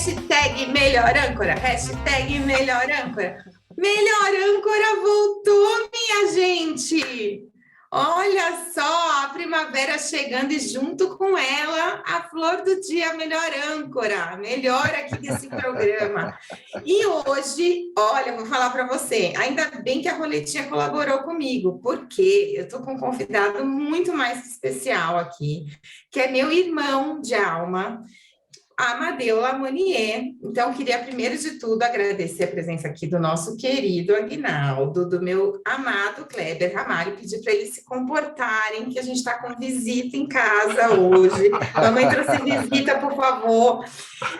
Hashtag melhor âncora, hashtag melhor âncora. Melhor âncora voltou, minha gente! Olha só, a primavera chegando e junto com ela, a flor do dia, a melhor âncora, melhor aqui desse programa. E hoje, olha, vou falar para você, ainda bem que a Roletinha colaborou comigo, porque eu estou com um convidado muito mais especial aqui, que é meu irmão de alma, Amadeu Lamonier. Então, queria, primeiro de tudo, agradecer a presença aqui do nosso querido Aguinaldo, do meu amado Kleber Ramalho, pedir para eles se comportarem, que a gente está com visita em casa hoje. Mamãe trouxe visita, por favor.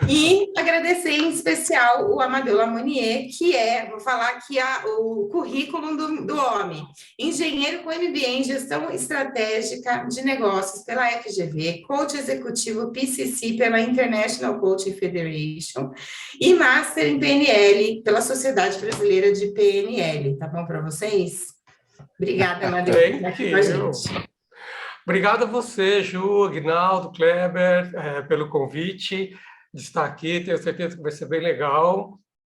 E agradecer em especial o Amadeu Lamonier, que vou falar aqui o currículo do homem. Engenheiro com MBA em Gestão Estratégica de Negócios pela FGV, coach executivo PCC pela International Coaching Federation e Master em PNL pela Sociedade Brasileira de PNL. Tá bom para vocês? Obrigada, Amadeu, por estar aqui com a gente. Obrigado a você, Ju, Aguinaldo, Kleber, pelo convite de estar aqui. Tenho certeza que vai ser bem legal,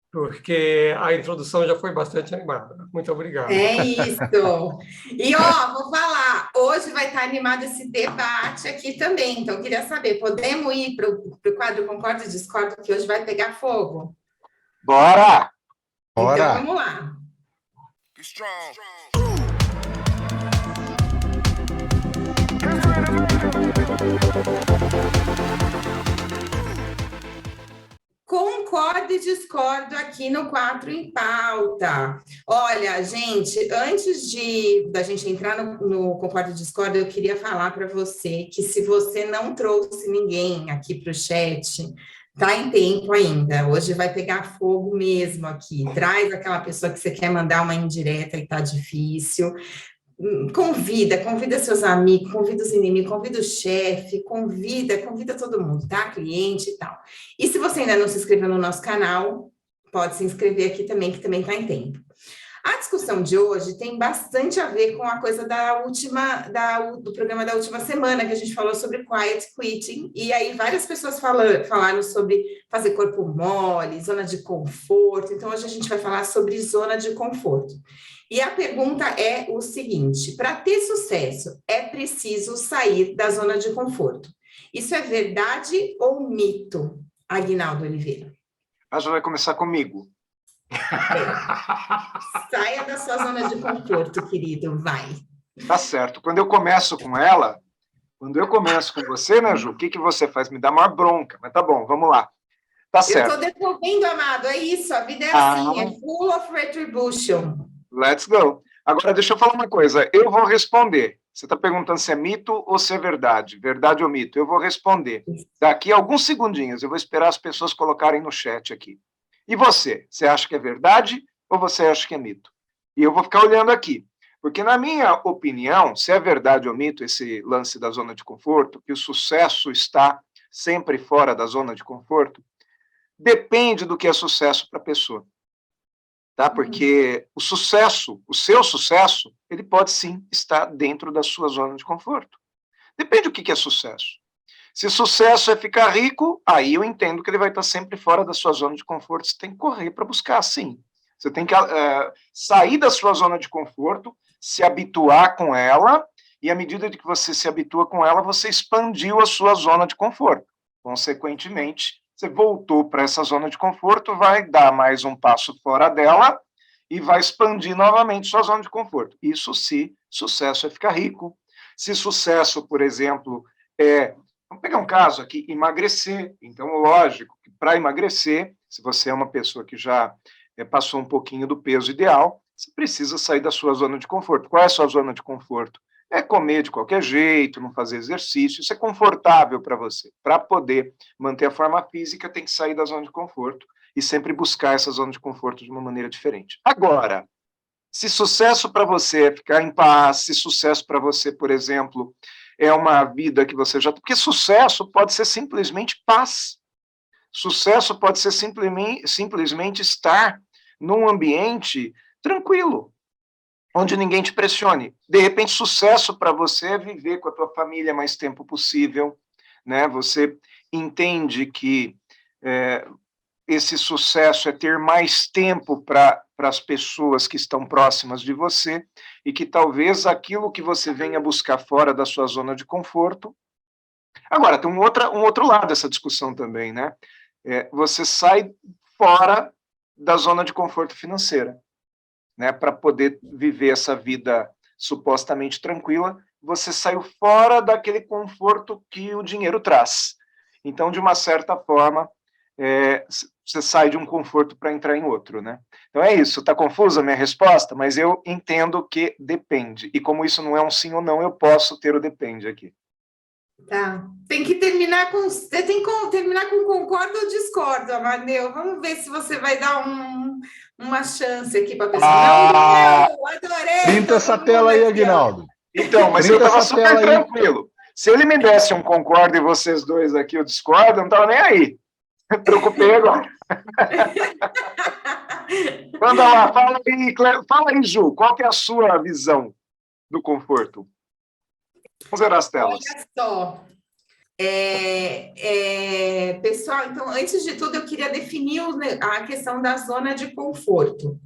porque a introdução já foi bastante animada. Muito obrigado. É isso. E, vou falar, hoje vai estar animado esse debate aqui também. Então, eu queria saber, podemos ir para o quadro Concordo e Discordo, que hoje vai pegar fogo? Bora! Então, vamos lá. Concordo e discordo aqui no 4 em Pauta. Olha, gente, antes da gente entrar no Concordo e Discordo, eu queria falar para você que se você não trouxe ninguém aqui para o chat, tá em tempo ainda. Hoje vai pegar fogo mesmo aqui. Traz aquela pessoa que você quer mandar uma indireta e tá difícil. Convida seus amigos, convida os inimigos, convida o chefe, convida todo mundo, tá? Cliente e tal. E se você ainda não se inscreveu no nosso canal, pode se inscrever aqui também, que também está em tempo. A discussão de hoje tem bastante a ver com a coisa do programa da última semana, que a gente falou sobre quiet quitting, e aí várias pessoas falaram sobre fazer corpo mole, zona de conforto. Então, hoje a gente vai falar sobre zona de conforto. E a pergunta é o seguinte: para ter sucesso, é preciso sair da zona de conforto. Isso é verdade ou mito, Aguinaldo Oliveira? A gente vai começar comigo. Saia da sua zona de conforto, querido, vai. Tá certo. Quando eu começo com ela, quando eu começo com você, né, Ju, o que você faz? Me dá uma bronca, mas tá bom, vamos lá. Tá certo. Eu tô devolvendo, amado, é isso, a vida é assim, é full of retribution. Let's go. Agora, deixa eu falar uma coisa, eu vou responder. Você está perguntando se é mito ou se é verdade, verdade ou mito. Eu vou responder. Daqui a alguns segundinhos, eu vou esperar as pessoas colocarem no chat aqui. E você acha que é verdade ou você acha que é mito? E eu vou ficar olhando aqui, porque na minha opinião, se é verdade ou mito esse lance da zona de conforto, que o sucesso está sempre fora da zona de conforto, depende do que é sucesso para a pessoa. Tá? Porque o seu sucesso, ele pode sim estar dentro da sua zona de conforto. Depende do que é sucesso. Se sucesso é ficar rico, aí eu entendo que ele vai estar sempre fora da sua zona de conforto. Você tem que correr para buscar, sim. Você tem que sair da sua zona de conforto, se habituar com ela, e à medida de que você se habitua com ela, você expandiu a sua zona de conforto. Consequentemente, você voltou para essa zona de conforto, vai dar mais um passo fora dela e vai expandir novamente sua zona de conforto. Isso se sucesso é ficar rico. Se sucesso, por exemplo, vamos pegar um caso aqui, emagrecer. Então, lógico que para emagrecer, se você é uma pessoa que já passou um pouquinho do peso ideal, você precisa sair da sua zona de conforto. Qual é a sua zona de conforto? É comer de qualquer jeito, não fazer exercício, isso é confortável para você. Para poder manter a forma física, tem que sair da zona de conforto e sempre buscar essa zona de conforto de uma maneira diferente. Agora, se sucesso para você é ficar em paz, se sucesso para você, por exemplo, é uma vida que você já... Porque sucesso pode ser simplesmente paz. Sucesso pode ser simplesmente estar num ambiente tranquilo, onde ninguém te pressione. De repente, sucesso para você é viver com a tua família mais tempo possível, né? Você entende que esse sucesso é ter mais tempo para as pessoas que estão próximas de você e que talvez aquilo que você venha buscar fora da sua zona de conforto. Agora, tem um outro lado dessa discussão também, né? Você sai fora da zona de conforto financeira, né? Para poder viver essa vida supostamente tranquila, você saiu fora daquele conforto que o dinheiro traz. Então, de uma certa forma, você sai de um conforto para entrar em outro, né? Então é isso, está confusa a minha resposta, mas eu entendo que depende. E como isso não é um sim ou não, eu posso ter o depende aqui. Tá. Tem que terminar com concordo ou discordo, Amadeu. Vamos ver se você vai dar uma chance aqui para a pessoa. Não, adorei. Printa essa tela aí, Aguinaldo. Então, mas eu estava super tranquilo. Se ele me desse um concordo e vocês dois aqui eu discordo, eu não estava nem aí. Me preocupei agora. Manda lá, fala aí, Ju, qual que é a sua visão do conforto? Vamos ver as telas. Olha só. Pessoal, então, antes de tudo, eu queria definir a questão da zona de conforto.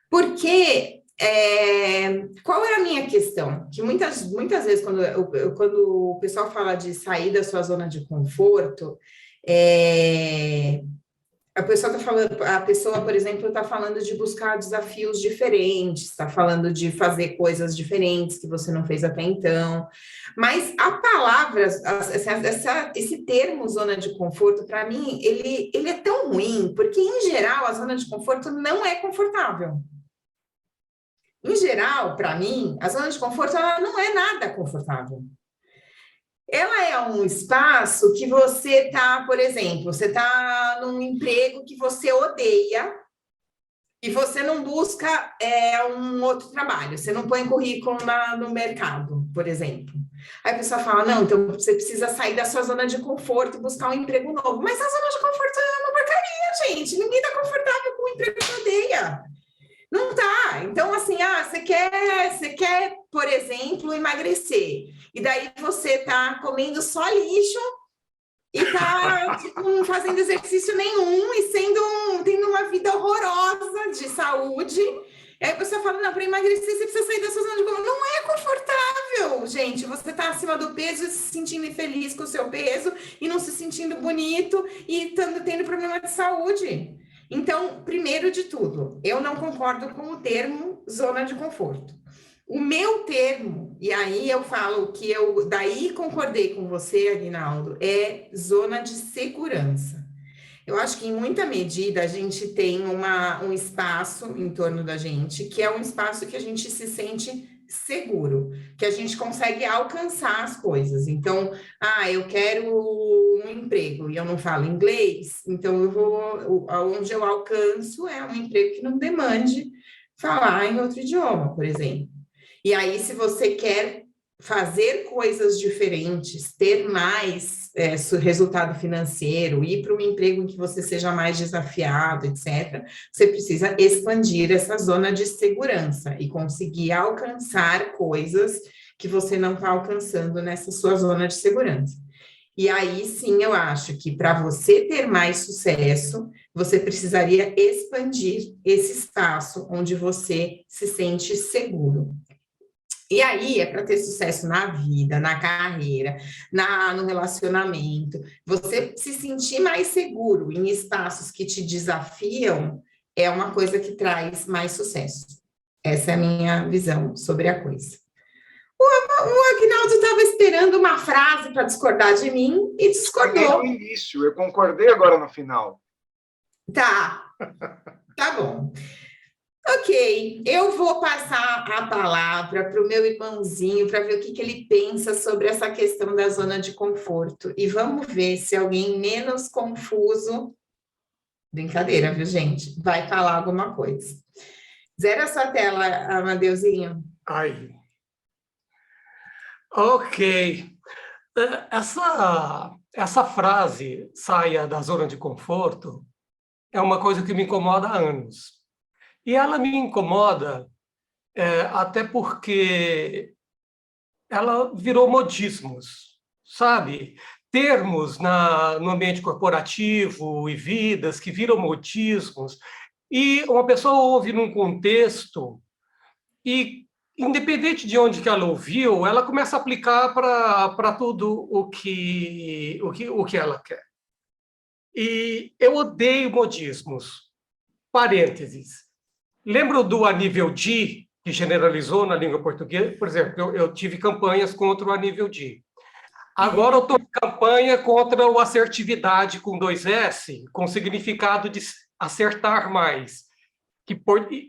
Porque, qual é a minha questão? Que muitas vezes, quando o pessoal fala de sair da sua zona de conforto, a pessoa, por exemplo, está falando de buscar desafios diferentes, está falando de fazer coisas diferentes que você não fez até então. Mas a palavra, esse termo zona de conforto, para mim, ele é tão ruim, porque, em geral, a zona de conforto não é confortável. Em geral, para mim, a zona de conforto ela não é nada confortável. Ela é um espaço que você está, por exemplo, você está num emprego que você odeia e você não busca um outro trabalho, você não põe currículo no mercado, por exemplo. Aí a pessoa fala, não, então você precisa sair da sua zona de conforto e buscar um emprego novo. Mas a zona de conforto é uma porcaria, gente. Ninguém está confortável com o emprego que odeia. Não tá. Então, assim, você quer, por exemplo, emagrecer. E daí você tá comendo só lixo e tá não fazendo exercício nenhum e tendo uma vida horrorosa de saúde. E aí você fala, não, para emagrecer você precisa sair da sua zona de conforto. Não é confortável, gente. Você tá acima do peso e se sentindo infeliz com o seu peso e não se sentindo bonito e tendo problema de saúde. Então, primeiro de tudo, eu não concordo com o termo zona de conforto. O meu termo, e aí eu falo que eu daí concordei com você, Aguinaldo, é zona de segurança. Eu acho que em muita medida a gente tem um espaço em torno da gente, que é um espaço que a gente se sente seguro, que a gente consegue alcançar as coisas. Então, eu quero um emprego e eu não falo inglês, então onde eu alcanço é um emprego que não demande falar em outro idioma, por exemplo. E aí, se você quer fazer coisas diferentes, ter mais resultado financeiro, ir para um emprego em que você seja mais desafiado, etc., você precisa expandir essa zona de segurança e conseguir alcançar coisas que você não está alcançando nessa sua zona de segurança. E aí, sim, eu acho que para você ter mais sucesso, você precisaria expandir esse espaço onde você se sente seguro. E aí, para ter sucesso na vida, na carreira, no relacionamento, você se sentir mais seguro em espaços que te desafiam é uma coisa que traz mais sucesso. Essa é a minha visão sobre a coisa. O Aguinaldo estava esperando uma frase para discordar de mim e discordou. No início, eu concordei agora no final. Tá bom. Ok, eu vou passar a palavra para o meu irmãozinho para ver o que ele pensa sobre essa questão da zona de conforto. E vamos ver se alguém menos confuso, brincadeira, viu, gente? Vai falar alguma coisa. Zera a sua tela, Amadeuzinho. Aí. Ok. Essa frase, saia da zona de conforto, é uma coisa que me incomoda há anos. E ela me incomoda até porque ela virou modismos, sabe? termos no ambiente corporativo e vidas que viram modismos, e uma pessoa ouve num contexto e, independente de onde que ela ouviu, ela começa a aplicar para tudo o que ela quer. E eu odeio modismos. Parênteses. Lembro do Anível D, que generalizou na língua portuguesa? Por exemplo, eu tive campanhas contra o Anível D. Agora eu estou em campanha contra o assertividade com 2S, com significado de acertar mais.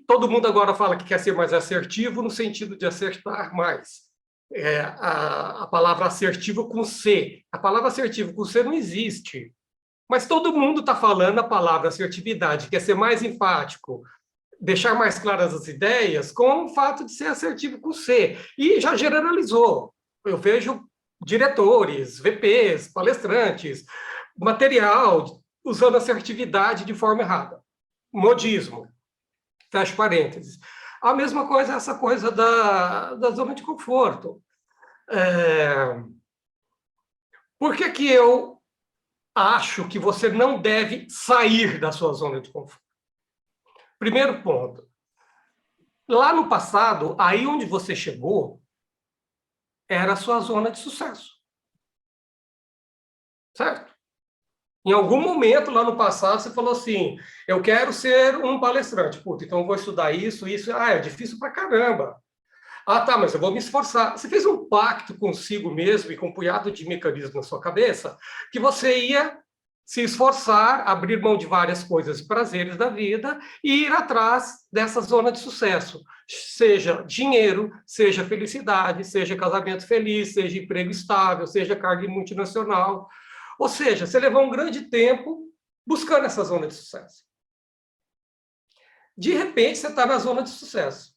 Todo mundo agora fala que quer ser mais assertivo no sentido de acertar mais. A palavra assertivo com C. A palavra assertivo com C não existe. Mas todo mundo está falando a palavra assertividade, quer ser mais enfático, deixar mais claras as ideias com o fato de ser assertivo com C. E já generalizou. Eu vejo diretores, VPs, palestrantes, material usando assertividade de forma errada. Modismo. Fecha parênteses. A mesma coisa, essa coisa da zona de conforto. Por que eu acho que você não deve sair da sua zona de conforto? Primeiro ponto. Lá no passado, aí onde você chegou, era a sua zona de sucesso. Certo? Em algum momento, lá no passado, você falou assim, eu quero ser um palestrante. Puta, então eu vou estudar isso. Ah, é difícil pra caramba. Ah, tá, mas eu vou me esforçar. Você fez um pacto consigo mesmo e com um punhado de mecanismos na sua cabeça que você ia se esforçar, abrir mão de várias coisas e prazeres da vida e ir atrás dessa zona de sucesso. Seja dinheiro, seja felicidade, seja casamento feliz, seja emprego estável, seja carga multinacional. Ou seja, você levou um grande tempo buscando essa zona de sucesso. De repente, você está na zona de sucesso.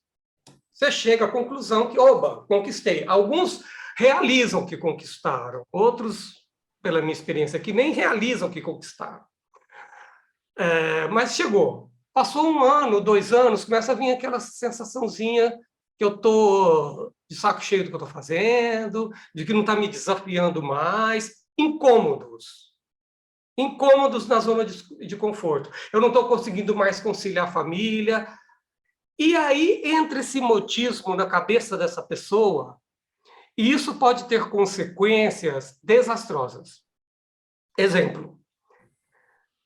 Você chega à conclusão que, oba, conquistei. Alguns realizam que conquistaram, outros, pela minha experiência aqui, nem realizam que conquistaram. Mas chegou. Passou 1 ano, 2 anos, começa a vir aquela sensaçãozinha que eu estou de saco cheio do que eu estou fazendo, de que não está me desafiando mais. Incômodos. Incômodos na zona de conforto. Eu não estou conseguindo mais conciliar a família. E aí entra esse modismo na cabeça dessa pessoa, e isso pode ter consequências desastrosas. Exemplo.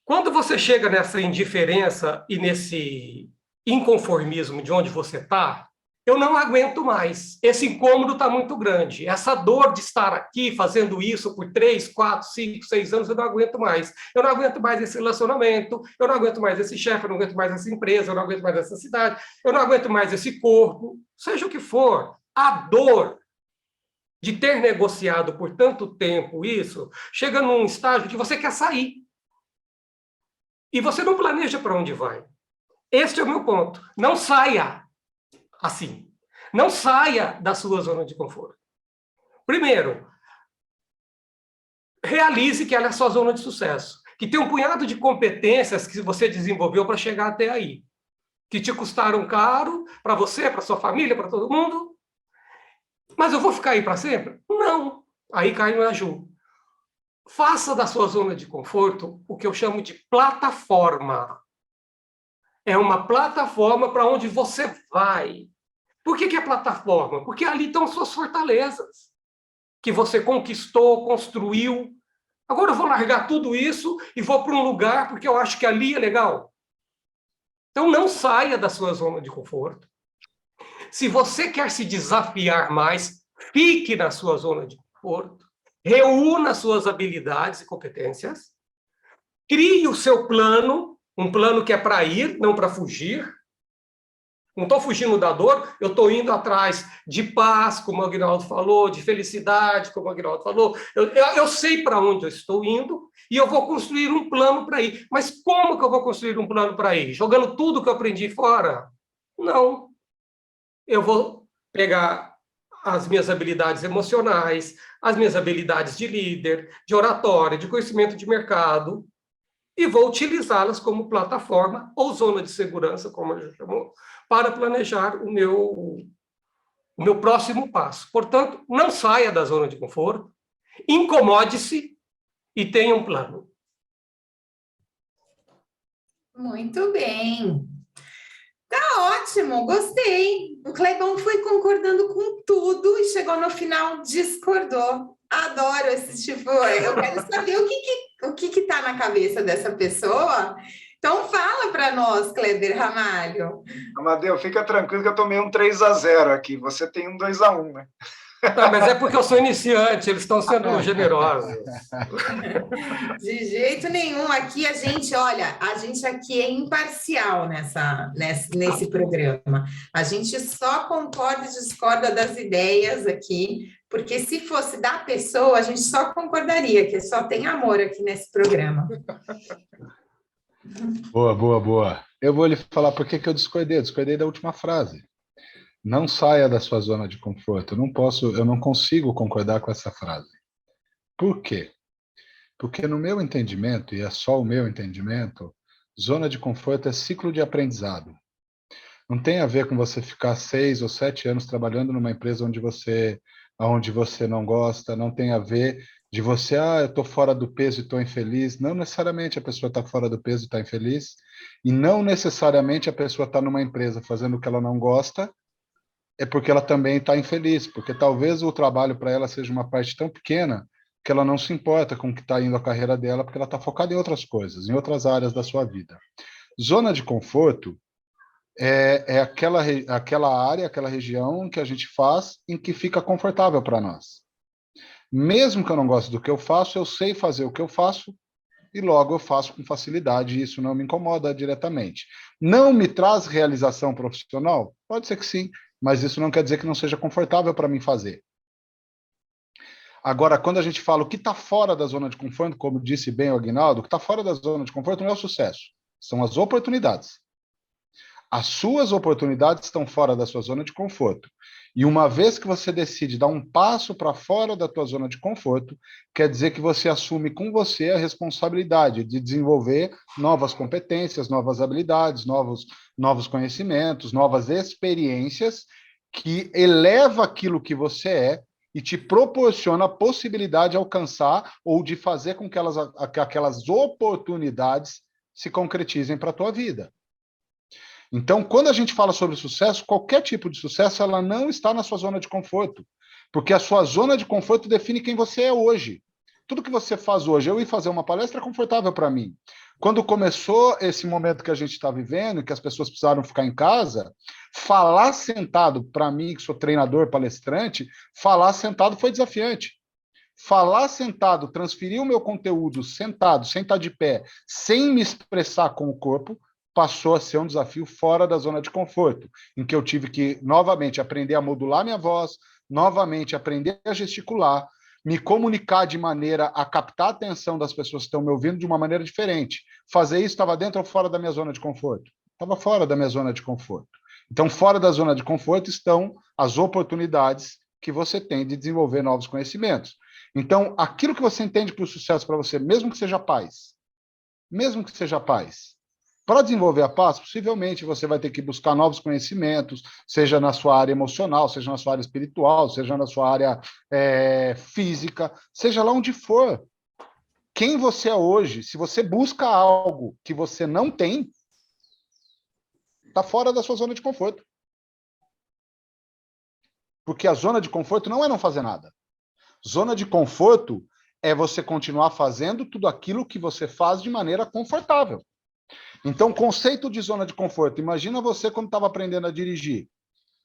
Quando você chega nessa indiferença e nesse inconformismo de onde você está, eu não aguento mais. Esse incômodo está muito grande. Essa dor de estar aqui fazendo isso por 3, 4, 5, 6 anos, eu não aguento mais. Eu não aguento mais esse relacionamento, eu não aguento mais esse chefe, eu não aguento mais essa empresa, eu não aguento mais essa cidade, eu não aguento mais esse corpo, seja o que for. A dor de ter negociado por tanto tempo isso, chega num estágio que você quer sair. E você não planeja para onde vai. Este é o meu ponto. Não saia assim. Não saia da sua zona de conforto. Primeiro, realize que ela é a sua zona de sucesso, que tem um punhado de competências que você desenvolveu para chegar até aí, que te custaram caro para você, para sua família, para todo mundo. Mas eu vou ficar aí para sempre? Não. Aí cai no Aju. Faça da sua zona de conforto o que eu chamo de plataforma. É uma plataforma para onde você vai. Por que é plataforma? Porque ali estão suas fortalezas, que você conquistou, construiu. Agora eu vou largar tudo isso e vou para um lugar porque eu acho que ali é legal. Então não saia da sua zona de conforto. Se você quer se desafiar mais, fique na sua zona de conforto. Reúna suas habilidades e competências. Crie o seu plano, um plano que é para ir, não para fugir. Não estou fugindo da dor, eu estou indo atrás de paz, como o Aguinaldo falou, de felicidade, como o Aguinaldo falou. Eu sei para onde eu estou indo e eu vou construir um plano para ir. Mas como que eu vou construir um plano para ir? Jogando tudo que eu aprendi fora? Não. Eu vou pegar as minhas habilidades emocionais, as minhas habilidades de líder, de oratória, de conhecimento de mercado, e vou utilizá-las como plataforma ou zona de segurança, como a gente chamou, para planejar o meu próximo passo. Portanto, não saia da zona de conforto, incomode-se, e tenha um plano. Muito bem. Tá ótimo, gostei. O Clebão foi concordando com tudo e chegou no final, discordou. Adoro esse tipo. Eu quero saber o que tá na cabeça dessa pessoa. Então fala para nós, Kleber Ramalho. Amadeu, fica tranquilo que eu tomei um 3-0 aqui. Você tem um 2-1, né? Tá, mas é porque eu sou iniciante, eles estão sendo generosos. De jeito nenhum. Aqui a gente, olha, a gente aqui é imparcial nesse programa. A gente só concorda e discorda das ideias aqui, porque se fosse da pessoa, a gente só concordaria, que só tem amor aqui nesse programa. Boa, boa, boa. Eu vou lhe falar por que eu discordei. Eu discordei da última frase. Não saia da sua zona de conforto. Eu não consigo concordar com essa frase. Por quê? Porque no meu entendimento, e é só o meu entendimento, zona de conforto é ciclo de aprendizado. Não tem a ver com você ficar 6 ou 7 anos trabalhando numa empresa onde você não gosta, não tem a ver de você, eu estou fora do peso e estou infeliz. Não necessariamente a pessoa está fora do peso e está infeliz, e não necessariamente a pessoa está numa empresa fazendo o que ela não gosta, é porque ela também está infeliz, porque talvez o trabalho para ela seja uma parte tão pequena que ela não se importa com o que está indo a carreira dela, porque ela está focada em outras coisas, em outras áreas da sua vida. Zona de conforto é aquela área, aquela região que a gente faz em que fica confortável para nós. Mesmo que eu não goste do que eu faço, eu sei fazer o que eu faço e logo eu faço com facilidade, e isso não me incomoda diretamente. Não me traz realização profissional? Pode ser que sim, mas isso não quer dizer que não seja confortável para mim fazer. Agora, quando a gente fala o que está fora da zona de conforto, como disse bem o Aguinaldo, o que está fora da zona de conforto não é o sucesso, são as oportunidades. As suas oportunidades estão fora da sua zona de conforto. E uma vez que você decide dar um passo para fora da tua zona de conforto, quer dizer que você assume com você a responsabilidade de desenvolver novas competências, novas habilidades, novos conhecimentos, novas experiências que eleva aquilo que você é e te proporciona a possibilidade de alcançar ou de fazer com que aquelas oportunidades se concretizem para a tua vida. Então, quando a gente fala sobre sucesso, qualquer tipo de sucesso, ela não está na sua zona de conforto, porque a sua zona de conforto define quem você é hoje. Tudo que você faz hoje, eu ir fazer uma palestra é confortável para mim. Quando começou esse momento que a gente está vivendo, que as pessoas precisaram ficar em casa, falar sentado, para mim, que sou treinador, palestrante, falar sentado foi desafiante. Falar sentado, transferir o meu conteúdo sentado, sem estar de pé, sem me expressar com o corpo, passou a ser um desafio fora da zona de conforto, em que eu tive que, novamente, aprender a modular minha voz, novamente, aprender a gesticular, me comunicar de maneira a captar a atenção das pessoas que estão me ouvindo de uma maneira diferente. Fazer isso estava dentro ou fora da minha zona de conforto? Estava fora da minha zona de conforto. Então, fora da zona de conforto estão as oportunidades que você tem de desenvolver novos conhecimentos. Então, aquilo que você entende por sucesso para você, mesmo que seja paz, para desenvolver a paz, possivelmente você vai ter que buscar novos conhecimentos, seja na sua área emocional, seja na sua área espiritual, seja na sua área física, seja lá onde for. Quem você é hoje, se você busca algo que você não tem, está fora da sua zona de conforto. Porque a zona de conforto não é não fazer nada. Zona de conforto é você continuar fazendo tudo aquilo que você faz de maneira confortável. Então, conceito de zona de conforto. Imagina você quando estava aprendendo a dirigir.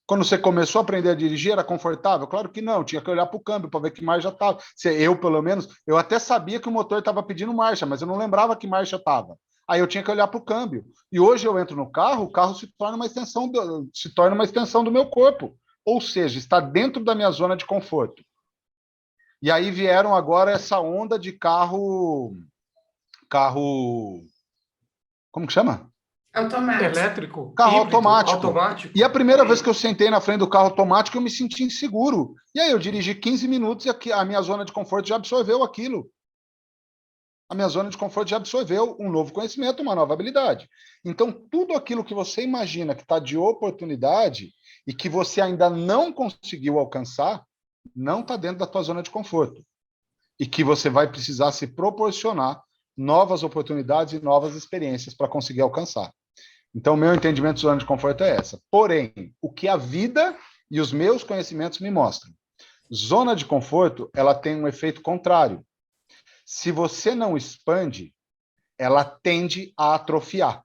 Quando você começou a aprender a dirigir, era confortável? Claro que não, tinha que olhar para o câmbio para ver que marcha estava. Eu, pelo menos, eu até sabia que o motor estava pedindo marcha, mas eu não lembrava que marcha estava. Aí eu tinha que olhar para o câmbio. E hoje eu entro no carro, o carro se torna uma extensão do meu corpo. Ou seja, está dentro da minha zona de conforto. E aí vieram agora essa onda de carro... Como que chama? Automático. Elétrico? Carro híbrido, automático. E a primeira vez que eu sentei na frente do carro automático, eu me senti inseguro. E aí eu dirigi 15 minutos e a minha zona de conforto já absorveu aquilo. A minha zona de conforto já absorveu um novo conhecimento, uma nova habilidade. Então, tudo aquilo que você imagina que está de oportunidade e que você ainda não conseguiu alcançar, não está dentro da tua zona de conforto. e que você vai precisar se proporcionar novas oportunidades e novas experiências para conseguir alcançar. Então, meu entendimento de zona de conforto é essa. Porém, o que a vida e os meus conhecimentos me mostram? Zona de conforto, ela tem um efeito contrário. Se você não expande, ela tende a atrofiar.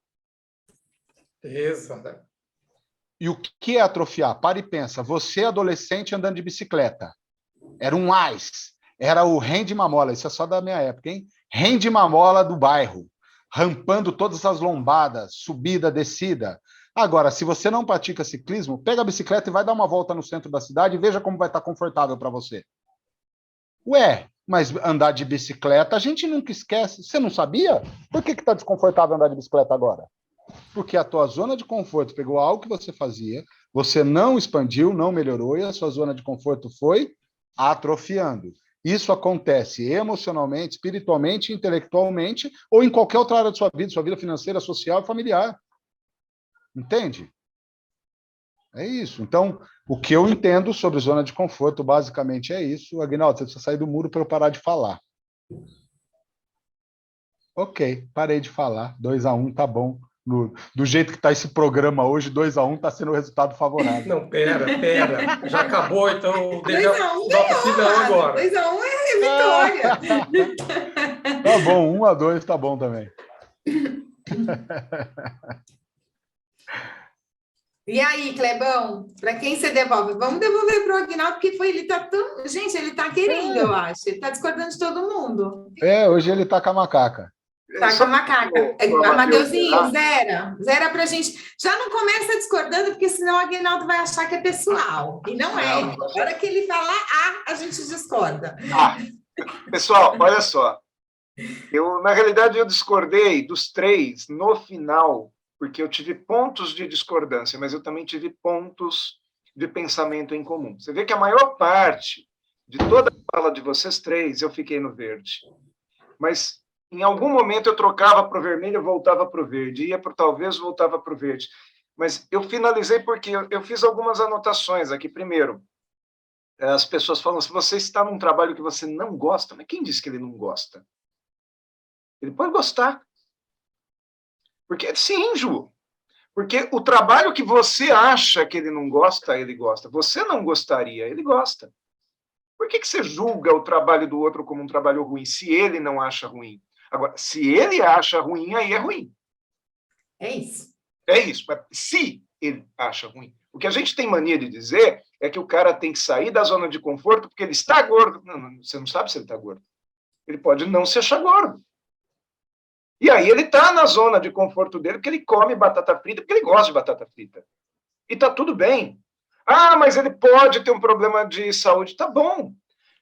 Exato. E o que é atrofiar? Para e pensa. Você, adolescente, andando de bicicleta. Era um AIS. Era o Rende Mamola. Isso é só da minha época, hein? Rende Mamola do bairro. Rampando todas as lombadas, subida, descida. Agora, se você não pratica ciclismo, pega a bicicleta e vai dar uma volta no centro da cidade e veja como vai estar confortável para você. Ué, mas andar de bicicleta a gente nunca esquece. Você não sabia? Por que está desconfortável andar de bicicleta agora? Porque a tua zona de conforto pegou algo que você fazia, você não expandiu, não melhorou, e a sua zona de conforto foi atrofiando. Isso acontece emocionalmente, espiritualmente, intelectualmente, ou em qualquer outra área da sua vida financeira, social e familiar. Entende? É isso. Então, o que eu entendo sobre zona de conforto, basicamente, é isso. Aguinaldo, você precisa sair do muro para eu parar de falar. Ok, parei de falar. 2-1, tá bom. Do jeito que está esse programa hoje, 2-1 está sendo um resultado favorável. Não, pera. Já acabou, então... 2-1 dá para final agora. 2-1 é vitória. Tá bom, 1-2 tá bom também. E aí, Clebão, para quem você devolve? Vamos devolver para o Aguinaldo, porque ele está tão... Gente, ele está querendo, eu acho. Ele está discordando de todo mundo. Hoje ele tá com a macaca. Tá com a macaca. Amadeuzinho, zera pra gente. Já não começa discordando, porque senão o Aguinaldo vai achar que é pessoal. E não é. Na hora que ele falar A, a gente discorda. Pessoal, olha só. Na realidade, eu discordei dos 3 no final, porque eu tive pontos de discordância, mas eu também tive pontos de pensamento em comum. Você vê que a maior parte de toda a fala de vocês 3, eu fiquei no verde. Mas em algum momento eu trocava para o vermelho, eu voltava para o verde, ia para o talvez, voltava para o verde. Mas eu finalizei porque eu fiz algumas anotações aqui. Primeiro, as pessoas falam, se você está num trabalho que você não gosta, mas quem disse que ele não gosta? Ele pode gostar. Porque, sim, Ju, porque o trabalho que você acha que ele não gosta, ele gosta. Você não gostaria, ele gosta. Por que você julga o trabalho do outro como um trabalho ruim, se ele não acha ruim? Agora, se ele acha ruim, aí é ruim. É isso. É isso, mas se ele acha ruim. O que a gente tem mania de dizer é que o cara tem que sair da zona de conforto porque ele está gordo. Não, você não sabe se ele está gordo. Ele pode não se achar gordo. E aí ele está na zona de conforto dele porque ele come batata frita, porque ele gosta de batata frita. E está tudo bem. Ah, mas ele pode ter um problema de saúde. Tá bom.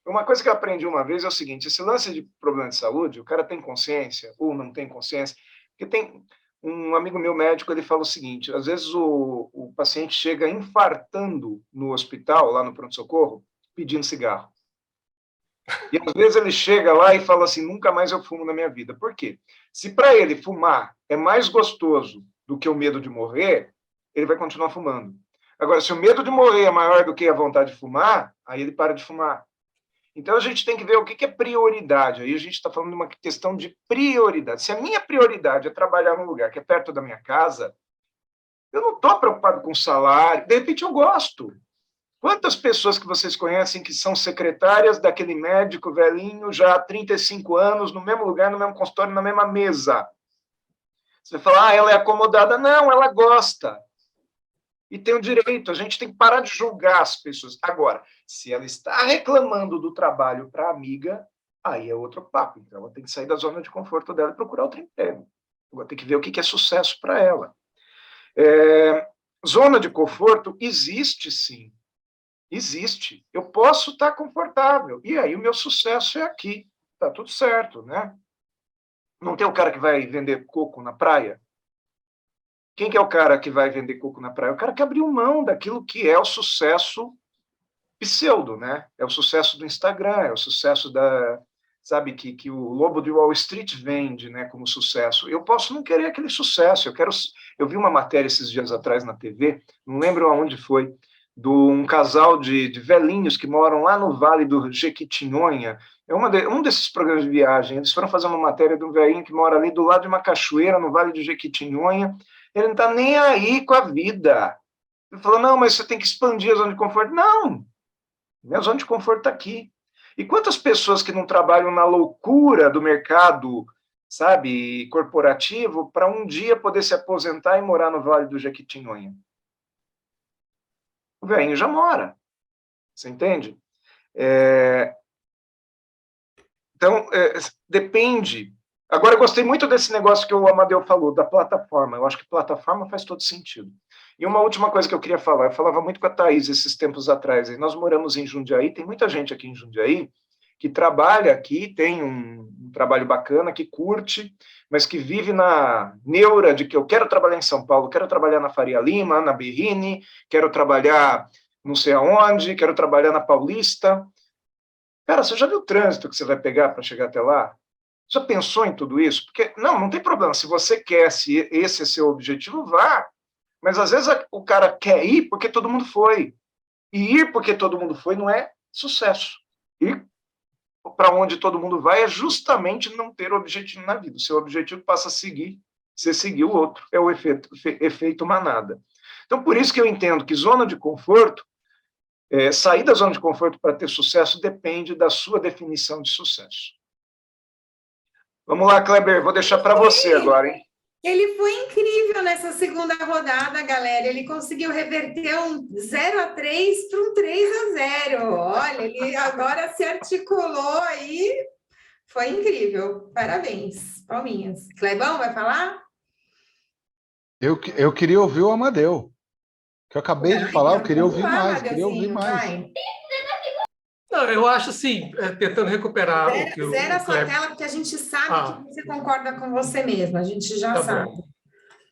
Uma coisa que eu aprendi uma vez é o seguinte, esse lance de problema de saúde, o cara tem consciência ou não tem consciência, porque tem um amigo meu médico, ele fala o seguinte, às vezes o paciente chega infartando no hospital, lá no pronto-socorro, pedindo cigarro. E às vezes ele chega lá e fala assim, nunca mais eu fumo na minha vida. Por quê? Se para ele fumar é mais gostoso do que o medo de morrer, ele vai continuar fumando. Agora, se o medo de morrer é maior do que a vontade de fumar, aí ele para de fumar. Então, a gente tem que ver o que é prioridade. Aí a gente está falando de uma questão de prioridade. Se a minha prioridade é trabalhar num lugar que é perto da minha casa, eu não estou preocupado com salário. De repente, eu gosto. Quantas pessoas que vocês conhecem que são secretárias daquele médico velhinho já há 35 anos, no mesmo lugar, no mesmo consultório, na mesma mesa? Você fala, ela é acomodada. Não, ela gosta. E tem o direito, a gente tem que parar de julgar as pessoas. Agora, se ela está reclamando do trabalho para a amiga, aí é outro papo. Então, ela tem que sair da zona de conforto dela e procurar outro emprego. Agora, tem que ver o que é sucesso para ela. Zona de conforto existe, sim. Existe. Eu posso estar confortável. E aí, o meu sucesso é aqui. Está tudo certo, né? Não tem o cara que vai vender coco na praia? Quem que é o cara que vai vender coco na praia? O cara que abriu mão daquilo que é o sucesso pseudo, né? É o sucesso do Instagram, é o sucesso sabe, que o Lobo de Wall Street vende, né, como sucesso. Eu posso não querer aquele sucesso, eu vi uma matéria esses dias atrás na TV, não lembro aonde foi, de um casal de velhinhos que moram lá no Vale do Jequitinhonha. É um desses programas de viagem. Eles foram fazer uma matéria de um velhinho que mora ali do lado de uma cachoeira, no Vale do Jequitinhonha. Ele não está nem aí com a vida. Ele falou, não, mas você tem que expandir a zona de conforto. Não, minha zona de conforto está aqui. E quantas pessoas que não trabalham na loucura do mercado, sabe, corporativo, para um dia poder se aposentar e morar no Vale do Jequitinhonha? O velhinho já mora. Você entende? Então, depende. Agora, eu gostei muito desse negócio que o Amadeu falou, da plataforma. Eu acho que plataforma faz todo sentido. E uma última coisa que eu queria falar, eu falava muito com a Thaís esses tempos atrás, e nós moramos em Jundiaí, tem muita gente aqui em Jundiaí que trabalha aqui, tem um trabalho bacana, que curte, mas que vive na neura de que eu quero trabalhar em São Paulo, quero trabalhar na Faria Lima, na Berrini, quero trabalhar não sei aonde, quero trabalhar na Paulista. Cara, você já viu o trânsito que você vai pegar para chegar até lá? Já pensou em tudo isso? Porque, não tem problema. Se você quer, se esse é seu objetivo, vá. Mas, às vezes, o cara quer ir porque todo mundo foi. E ir porque todo mundo foi não é sucesso. Ir para onde todo mundo vai é justamente não ter objetivo na vida. O seu objetivo passa a seguir, você seguir o outro. É o efeito manada. Então, por isso que eu entendo que zona de conforto, sair da zona de conforto para ter sucesso depende da sua definição de sucesso. Vamos lá, Kleber, vou deixar para você agora, hein? Ele foi incrível nessa segunda rodada, galera. Ele conseguiu reverter um 0-3 para um 3-0. Olha, ele agora se articulou aí. Foi incrível. Parabéns, palminhas. Clebão, vai falar? Eu queria ouvir o Amadeu. Que eu acabei de falar, eu queria ouvir mais. Queria ouvir mais. Vai. Não, eu acho assim, tentando recuperar o que Zera a sua Kleber... tela, porque a gente sabe que você concorda com você mesmo, a gente já sabe. Bom.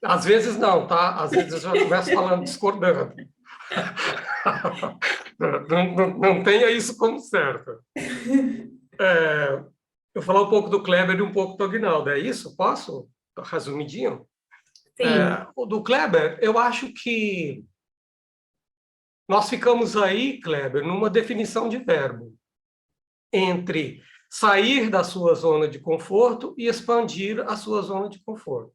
Às vezes não, tá? Às vezes eu já começo falando discordando. Não tenha isso como certo. Eu vou falar um pouco do Kleber e um pouco do Aguinaldo, é isso? Posso? Resumidinho? Sim. O do Kleber, eu acho que nós ficamos aí, Kleber, numa definição de verbo entre sair da sua zona de conforto e expandir a sua zona de conforto.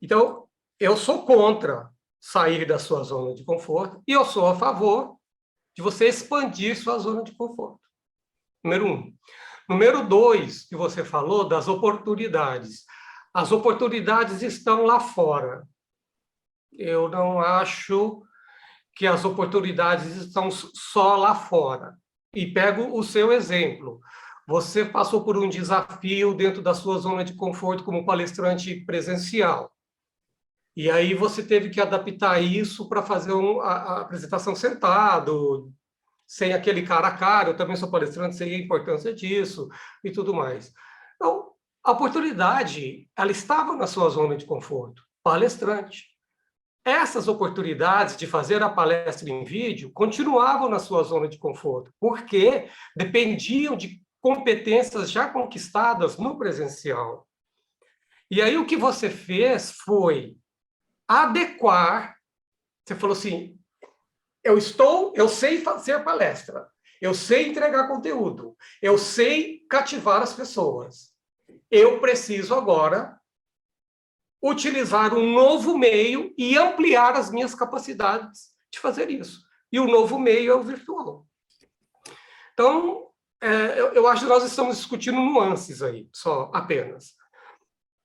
Então, eu sou contra sair da sua zona de conforto e eu sou a favor de você expandir sua zona de conforto. Número 1. Número 2, que você falou das oportunidades. As oportunidades estão lá fora. Eu não acho que as oportunidades estão só lá fora. E pego o seu exemplo. Você passou por um desafio dentro da sua zona de conforto como palestrante presencial. E aí você teve que adaptar isso para fazer a apresentação sentado, sem aquele cara a cara. Eu também sou palestrante, sei a importância disso e tudo mais. Então, a oportunidade, ela estava na sua zona de conforto, palestrante. Essas oportunidades de fazer a palestra em vídeo continuavam na sua zona de conforto, porque dependiam de competências já conquistadas no presencial. E aí o que você fez foi adequar. Você falou assim, eu sei fazer a palestra, eu sei entregar conteúdo, eu sei cativar as pessoas. Eu preciso agora utilizar um novo meio e ampliar as minhas capacidades de fazer isso. E o novo meio é o virtual. Então, eu acho que nós estamos discutindo nuances aí, só apenas.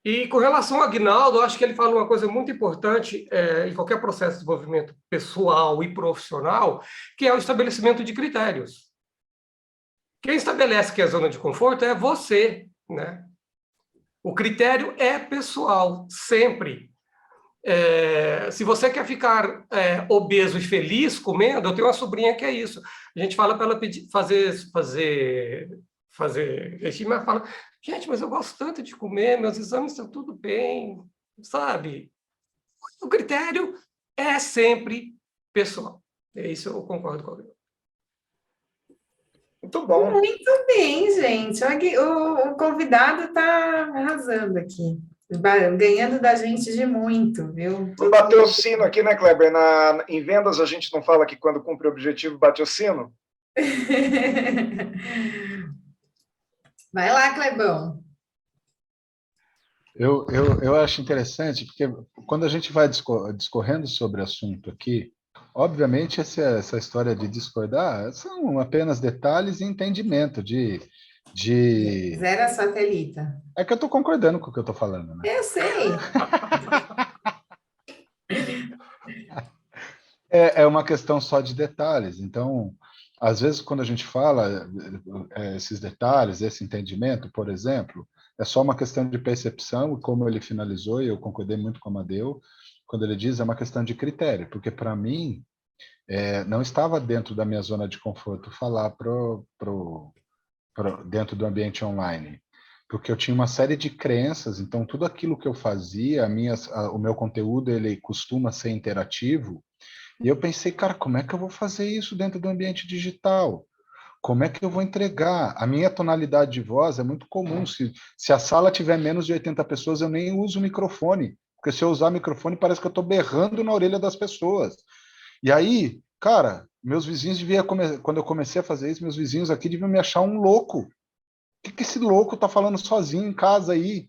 E com relação ao Aguinaldo, eu acho que ele fala uma coisa muito importante em qualquer processo de desenvolvimento pessoal e profissional, que é o estabelecimento de critérios. Quem estabelece que é a zona de conforto é você, né? O critério é pessoal, sempre. Se você quer ficar obeso e feliz comendo, eu tenho uma sobrinha que é isso. A gente fala para ela fazer regime, ela fala, gente, mas eu gosto tanto de comer, meus exames estão tudo bem, sabe? O critério é sempre pessoal. É isso, eu concordo com ele. Muito bom. Muito bem, gente. O convidado está arrasando aqui. Ganhando da gente de muito, viu? Não bateu o sino aqui, né, Kleber? Em vendas, a gente não fala que quando cumpre o objetivo, bate o sino? Vai lá, Clebão. Eu acho interessante, porque quando a gente vai discorrendo sobre o assunto aqui, obviamente essa história de discordar são apenas detalhes e entendimento de... Zero a satelita. É que eu estou concordando com o que eu estou falando, né? Eu sei. É uma questão só de detalhes. Então, às vezes, quando a gente fala esses detalhes, esse entendimento, por exemplo, é só uma questão de percepção, e como ele finalizou, e eu concordei muito com o Amadeu, quando ele diz é uma questão de critério, porque para mim não estava dentro da minha zona de conforto falar dentro do ambiente online, porque eu tinha uma série de crenças, então tudo aquilo que eu fazia, o meu conteúdo ele costuma ser interativo, e eu pensei, cara, como é que eu vou fazer isso dentro do ambiente digital? Como é que eu vou entregar? A minha tonalidade de voz é muito comum. Se a sala tiver menos de 80 pessoas, eu nem uso o microfone. Porque se eu usar microfone, parece que eu estou berrando na orelha das pessoas. E aí, cara, meus vizinhos quando eu comecei a fazer isso, meus vizinhos aqui deviam me achar um louco. O que esse louco está falando sozinho em casa aí?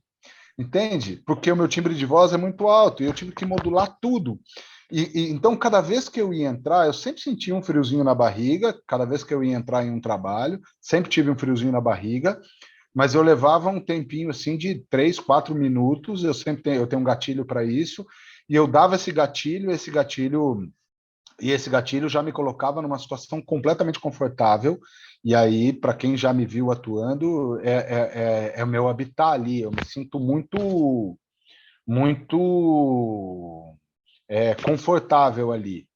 Entende? Porque o meu timbre de voz é muito alto e eu tive que modular tudo. Então, cada vez que eu ia entrar, eu sempre sentia um friozinho na barriga, cada vez que eu ia entrar em um trabalho, sempre tive um friozinho na barriga, mas eu levava um tempinho assim de 3, 4 minutos, eu tenho um gatilho para isso, e eu dava esse gatilho já me colocava numa situação completamente confortável, e aí, para quem já me viu atuando, é o meu habitat ali, eu me sinto muito confortável ali.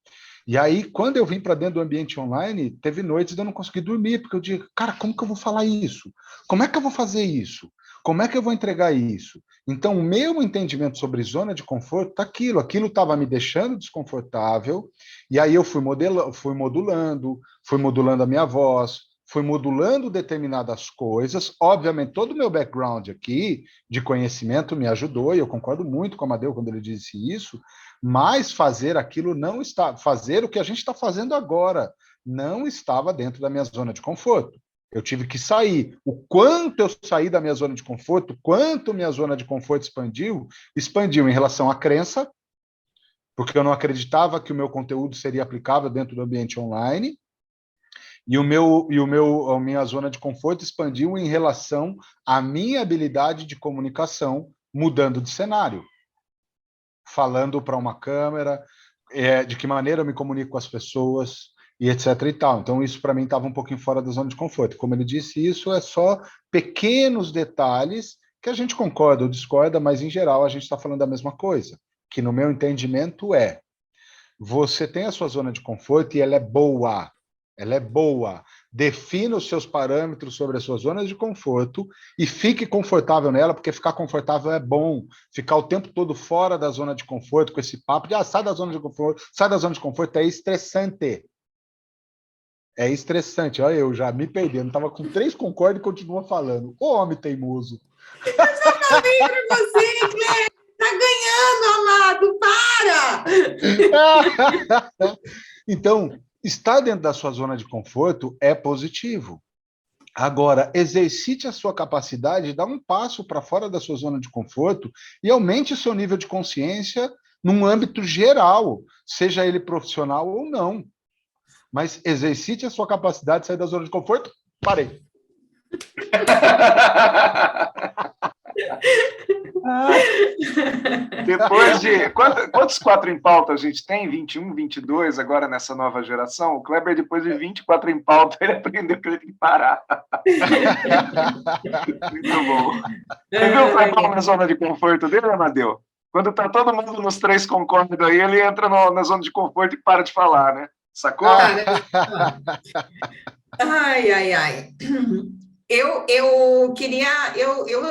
E aí, quando eu vim para dentro do ambiente online, teve noites de eu não conseguir dormir, porque eu digo, cara, como que eu vou falar isso? Como é que eu vou fazer isso? Como é que eu vou entregar isso? Então, o meu entendimento sobre zona de conforto tá aquilo estava me deixando desconfortável, e aí eu fui modulando a minha voz, fui modulando determinadas coisas. Obviamente, todo o meu background aqui de conhecimento me ajudou, e eu concordo muito com o Amadeu quando ele disse isso, mas fazer o que a gente está fazendo agora não estava dentro da minha zona de conforto. Eu tive que sair. O quanto eu saí da minha zona de conforto, quanto minha zona de conforto expandiu em relação à crença, porque eu não acreditava que o meu conteúdo seria aplicável dentro do ambiente online, e a minha zona de conforto expandiu em relação à minha habilidade de comunicação, mudando de cenário, falando para uma câmera, de que maneira eu me comunico com as pessoas, e etc. e tal. Então, isso para mim estava um pouquinho fora da zona de conforto. Como ele disse, isso é só pequenos detalhes que a gente concorda ou discorda, mas em geral a gente está falando da mesma coisa, que no meu entendimento você tem a sua zona de conforto e ela é boa. Ela é boa. Defina os seus parâmetros sobre as suas zonas de conforto e fique confortável nela, porque ficar confortável é bom. Ficar o tempo todo fora da zona de conforto, com esse papo de sai da zona de conforto, é estressante. É estressante. Olha, eu já me perdendo. Estava com 3 concordo e continua falando. Ô, homem teimoso. Eu já falei para você, Cleber. Tá ganhando, amado. Para! Então, estar dentro da sua zona de conforto é positivo. Agora, exercite a sua capacidade de dar um passo para fora da sua zona de conforto e aumente o seu nível de consciência num âmbito geral, seja ele profissional ou não. Mas exercite a sua capacidade de sair da zona de conforto. Parei. Depois de... Quantos 4 em pauta a gente tem? 21, 22 agora nessa nova geração? O Kleber, depois de 24 em pauta, ele aprendeu que ele tem que parar. Muito bom. Você viu o Kleber na zona de conforto dele, Amadeu? Quando tá todo mundo nos 3 concorda aí, ele entra na zona de conforto e para de falar, né? Sacou? Ai. Eu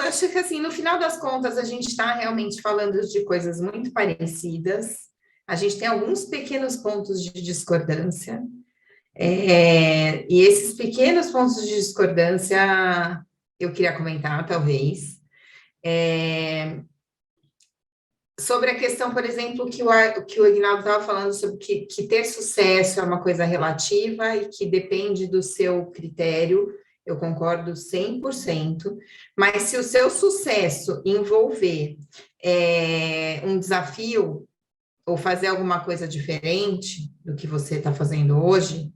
acho que assim, no final das contas, a gente está realmente falando de coisas muito parecidas. A gente tem alguns pequenos pontos de discordância. E esses pequenos pontos de discordância eu queria comentar, talvez. sobre a questão, por exemplo, que o Aguinaldo estava falando sobre que ter sucesso é uma coisa relativa e que depende do seu critério, eu concordo 100%, mas se o seu sucesso envolver um desafio ou fazer alguma coisa diferente do que você está fazendo hoje,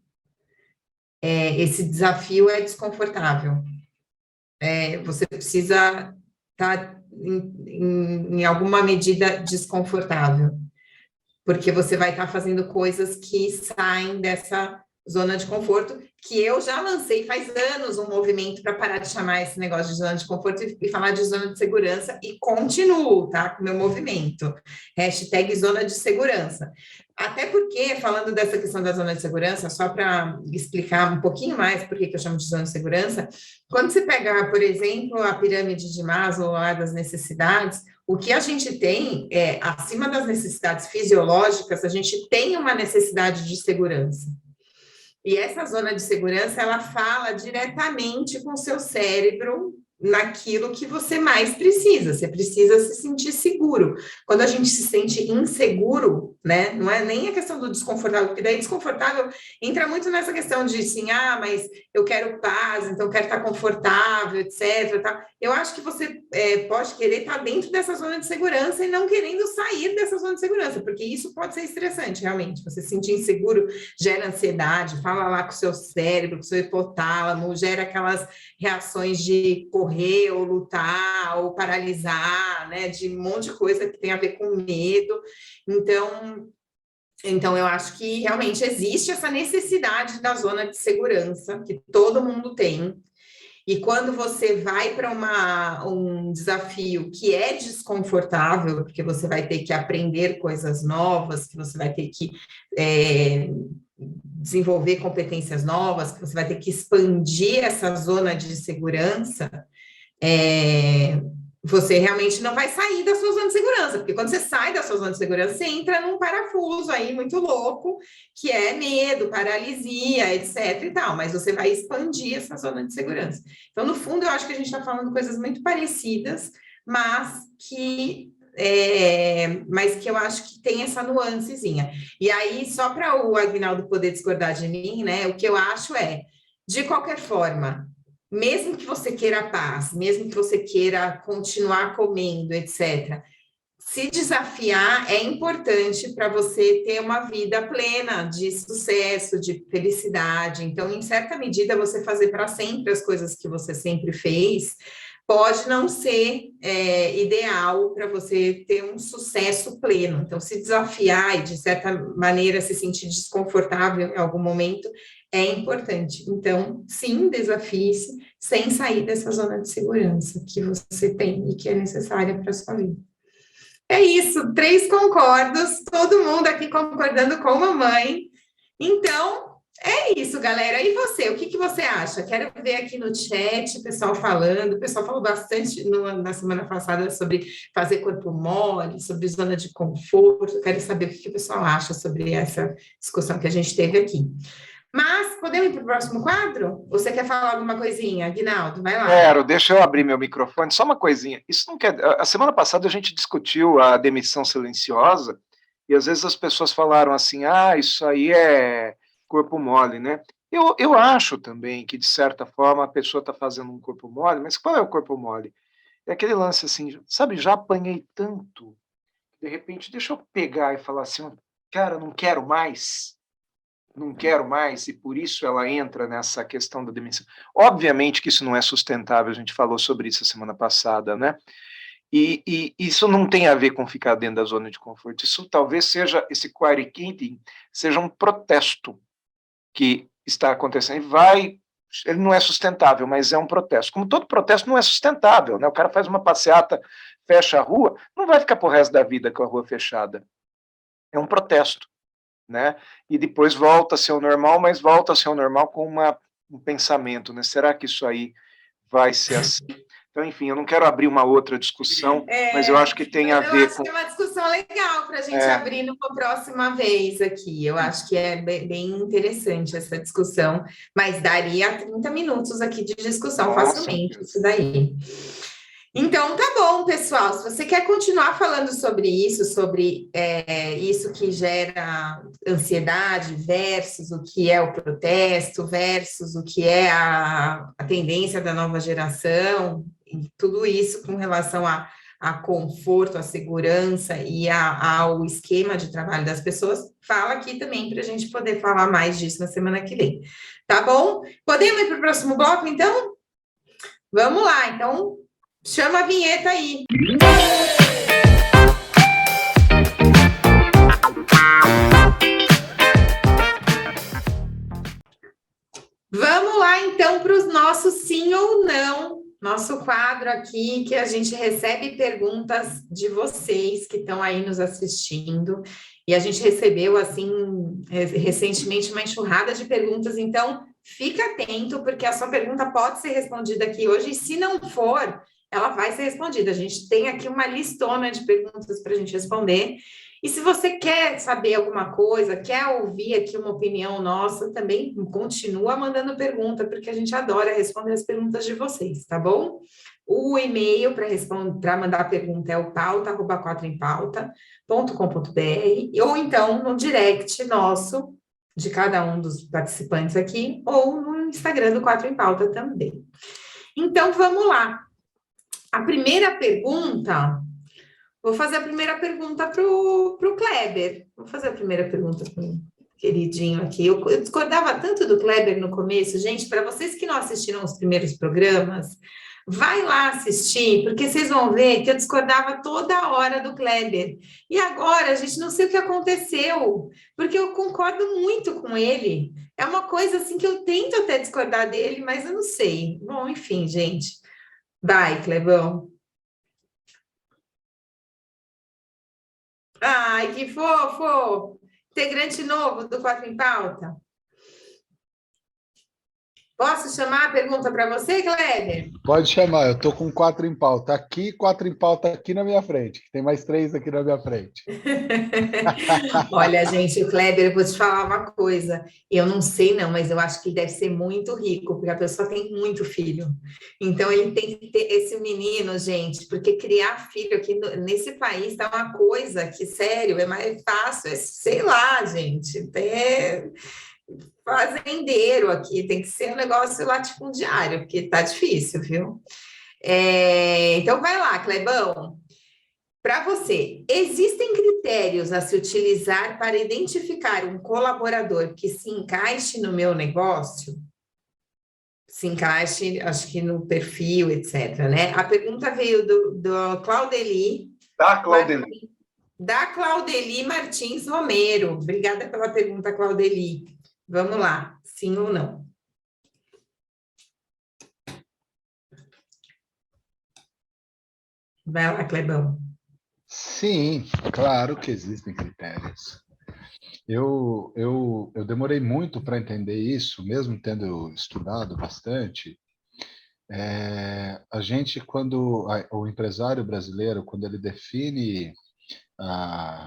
esse desafio é desconfortável. Você precisa estar, em alguma medida, desconfortável, porque você vai estar fazendo coisas que saem dessa zona de conforto, que eu já lancei faz anos um movimento para parar de chamar esse negócio de zona de conforto e falar de zona de segurança, e continuo, tá, com o meu movimento. Hashtag zona de segurança. Até porque, falando dessa questão da zona de segurança, só para explicar um pouquinho mais por que eu chamo de zona de segurança, quando você pegar, por exemplo, a pirâmide de Maslow lá das necessidades, o que a gente tem acima das necessidades fisiológicas, a gente tem uma necessidade de segurança. E essa zona de segurança, ela fala diretamente com o seu cérebro naquilo que você mais precisa. Você precisa se sentir seguro. Quando a gente se sente inseguro, né, não é nem a questão do desconfortável, porque daí desconfortável entra muito nessa questão de assim, mas eu quero paz, então eu quero estar confortável, etc. Tá? Eu acho que você pode querer estar dentro dessa zona de segurança e não querendo sair dessa zona de segurança, porque isso pode ser estressante, realmente. Você se sentir inseguro gera ansiedade, fala lá com o seu cérebro, com o seu hipotálamo, gera aquelas reações de correr ou lutar ou paralisar, né, de um monte de coisa que tem a ver com medo. Então eu acho que realmente existe essa necessidade da zona de segurança que todo mundo tem. E quando você vai para um desafio que é desconfortável, porque você vai ter que aprender coisas novas, que você vai ter que desenvolver competências novas, que você vai ter que expandir essa zona de segurança, você realmente não vai sair da sua zona de segurança, porque quando você sai da sua zona de segurança, você entra num parafuso aí muito louco, que é medo, paralisia, etc e tal, mas você vai expandir essa zona de segurança. Então, no fundo, eu acho que a gente está falando coisas muito parecidas, mas que eu acho que tem essa nuancezinha. E aí, só para o Aguinaldo poder discordar de mim, né, o que eu acho de qualquer forma, mesmo que você queira paz, mesmo que você queira continuar comendo, etc., se desafiar é importante para você ter uma vida plena de sucesso, de felicidade. Então, em certa medida, você fazer para sempre as coisas que você sempre fez pode não ser ideal para você ter um sucesso pleno. Então, se desafiar e, de certa maneira, se sentir desconfortável em algum momento é importante. Então, sim, desafie-se sem sair dessa zona de segurança que você tem e que é necessária para a sua vida. É isso, 3 concordos, todo mundo aqui concordando com a mamãe. Então, é isso, galera. E você, o que você acha? Quero ver aqui no chat o pessoal falando. O pessoal falou bastante na semana passada sobre fazer corpo mole, sobre zona de conforto. Quero saber o que o pessoal acha sobre essa discussão que a gente teve aqui. Mas, podemos ir para o próximo quadro? Você quer falar alguma coisinha, Aguinaldo? Vai lá. Quero, deixa eu abrir meu microfone. Só uma coisinha. Isso não quer... A semana passada a gente discutiu a demissão silenciosa e às vezes as pessoas falaram assim, isso aí é corpo mole, né? Eu acho também que, de certa forma, a pessoa está fazendo um corpo mole, mas qual é o corpo mole? É aquele lance assim, sabe, já apanhei tanto, de repente, deixa eu pegar e falar assim, cara, não quero mais, e por isso ela entra nessa questão da demissão. Obviamente que isso não é sustentável, a gente falou sobre isso a semana passada, né? E isso não tem a ver com ficar dentro da zona de conforto, isso talvez seja, esse quiet quitting, seja um protesto que está acontecendo, ele não é sustentável, mas é um protesto. Como todo protesto não é sustentável, né? O cara faz uma passeata, fecha a rua, não vai ficar pro resto da vida com a rua fechada. É um protesto, né? E depois volta a ser o normal, mas volta a ser o normal com um pensamento, né? Será que isso aí vai ser assim? Então, enfim, eu não quero abrir uma outra discussão, mas eu acho que tem a ver com... Eu acho que é uma discussão legal para a gente abrir numa próxima vez aqui. Eu acho que é bem interessante essa discussão, mas daria 30 minutos aqui de discussão facilmente, isso daí. Então, tá bom, pessoal. Se você quer continuar falando sobre isso que gera ansiedade, versus o que é o protesto, versus o que é a tendência da nova geração, e tudo isso com relação a conforto, a segurança e ao esquema de trabalho das pessoas, fala aqui também para a gente poder falar mais disso na semana que vem. Tá bom? Podemos ir para o próximo bloco, então? Vamos lá, então. Chama a vinheta aí. Vamos lá, então, para os nossos sim ou não. Nosso quadro aqui, que a gente recebe perguntas de vocês que estão aí nos assistindo. E a gente recebeu, assim, recentemente uma enxurrada de perguntas. Então, fica atento, porque a sua pergunta pode ser respondida aqui hoje. E se não for, ela vai ser respondida. A gente tem aqui uma listona de perguntas para a gente responder. E se você quer saber alguma coisa, quer ouvir aqui uma opinião nossa, também continua mandando pergunta, porque a gente adora responder as perguntas de vocês, tá bom? O e-mail para mandar pergunta é o pauta@quatroempauta.com.br ou então no direct nosso, de cada um dos participantes aqui, ou no Instagram do Quatro em Pauta também. Então, vamos lá. A primeira pergunta... Vou fazer a primeira pergunta para o Kleber. Vou fazer a primeira pergunta para o queridinho aqui. Eu discordava tanto do Kleber no começo, gente. Para vocês que não assistiram os primeiros programas, vai lá assistir, porque vocês vão ver que eu discordava toda hora do Kleber. E agora, gente, não sei o que aconteceu, porque eu concordo muito com ele. É uma coisa assim que eu tento até discordar dele, mas eu não sei. Bom, enfim, gente. Vai, Clebão. Ai, que fofo! Integrante novo do Quatro em Pauta. Posso chamar a pergunta para você, Kleber? Pode chamar, eu estou com 4 em pauta aqui, 4 em pauta aqui na minha frente. Tem mais 3 aqui na minha frente. Olha, gente, o Kleber, eu vou te falar uma coisa. Eu não sei, não, mas eu acho que ele deve ser muito rico, porque a pessoa tem muito filho. Então, ele tem que ter esse menino, gente, porque criar filho aqui nesse país tá uma coisa que, sério, é mais fácil. Sei lá, gente. Fazendeiro aqui, tem que ser um negócio latifundiário, porque tá difícil, viu? Então, vai lá, Clebão. Para você, existem critérios a se utilizar para identificar um colaborador que se encaixe no meu negócio? Se encaixe, acho que no perfil, etc., né? A pergunta veio do Claudeli. Da Claudeli Martins Romero. Obrigada pela pergunta, Claudeli. Vamos lá, sim ou não? Vai lá, Clebão. Sim, claro que existem critérios. Eu demorei muito para entender isso, mesmo tendo estudado bastante. A gente, o empresário brasileiro, quando ele define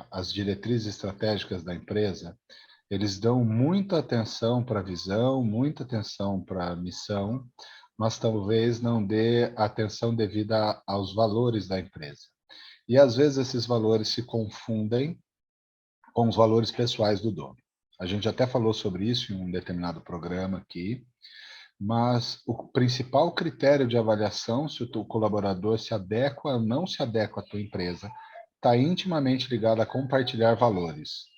as diretrizes estratégicas da empresa, eles dão muita atenção para a visão, muita atenção para a missão, mas talvez não dê atenção devida aos valores da empresa. E às vezes esses valores se confundem com os valores pessoais do dono. A gente até falou sobre isso em um determinado programa aqui, mas o principal critério de avaliação, se o teu colaborador se adequa ou não se adequa à tua empresa, está intimamente ligado a compartilhar valores.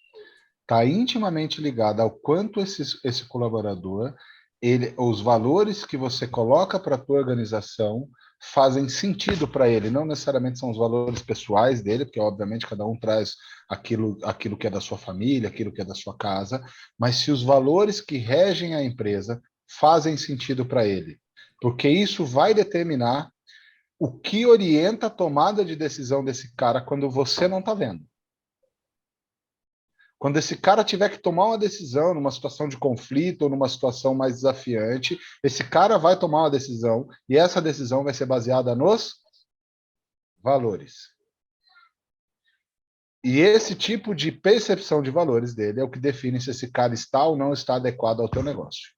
Está intimamente ligado ao quanto esse colaborador, os valores que você coloca para a tua organização fazem sentido para ele. Não necessariamente são os valores pessoais dele, porque obviamente cada um traz aquilo que é da sua família, aquilo que é da sua casa, mas se os valores que regem a empresa fazem sentido para ele. Porque isso vai determinar o que orienta a tomada de decisão desse cara quando você não está vendo. Quando esse cara tiver que tomar uma decisão numa situação de conflito ou numa situação mais desafiante, esse cara vai tomar uma decisão e essa decisão vai ser baseada nos valores. E esse tipo de percepção de valores dele é o que define se esse cara está ou não está adequado ao teu negócio.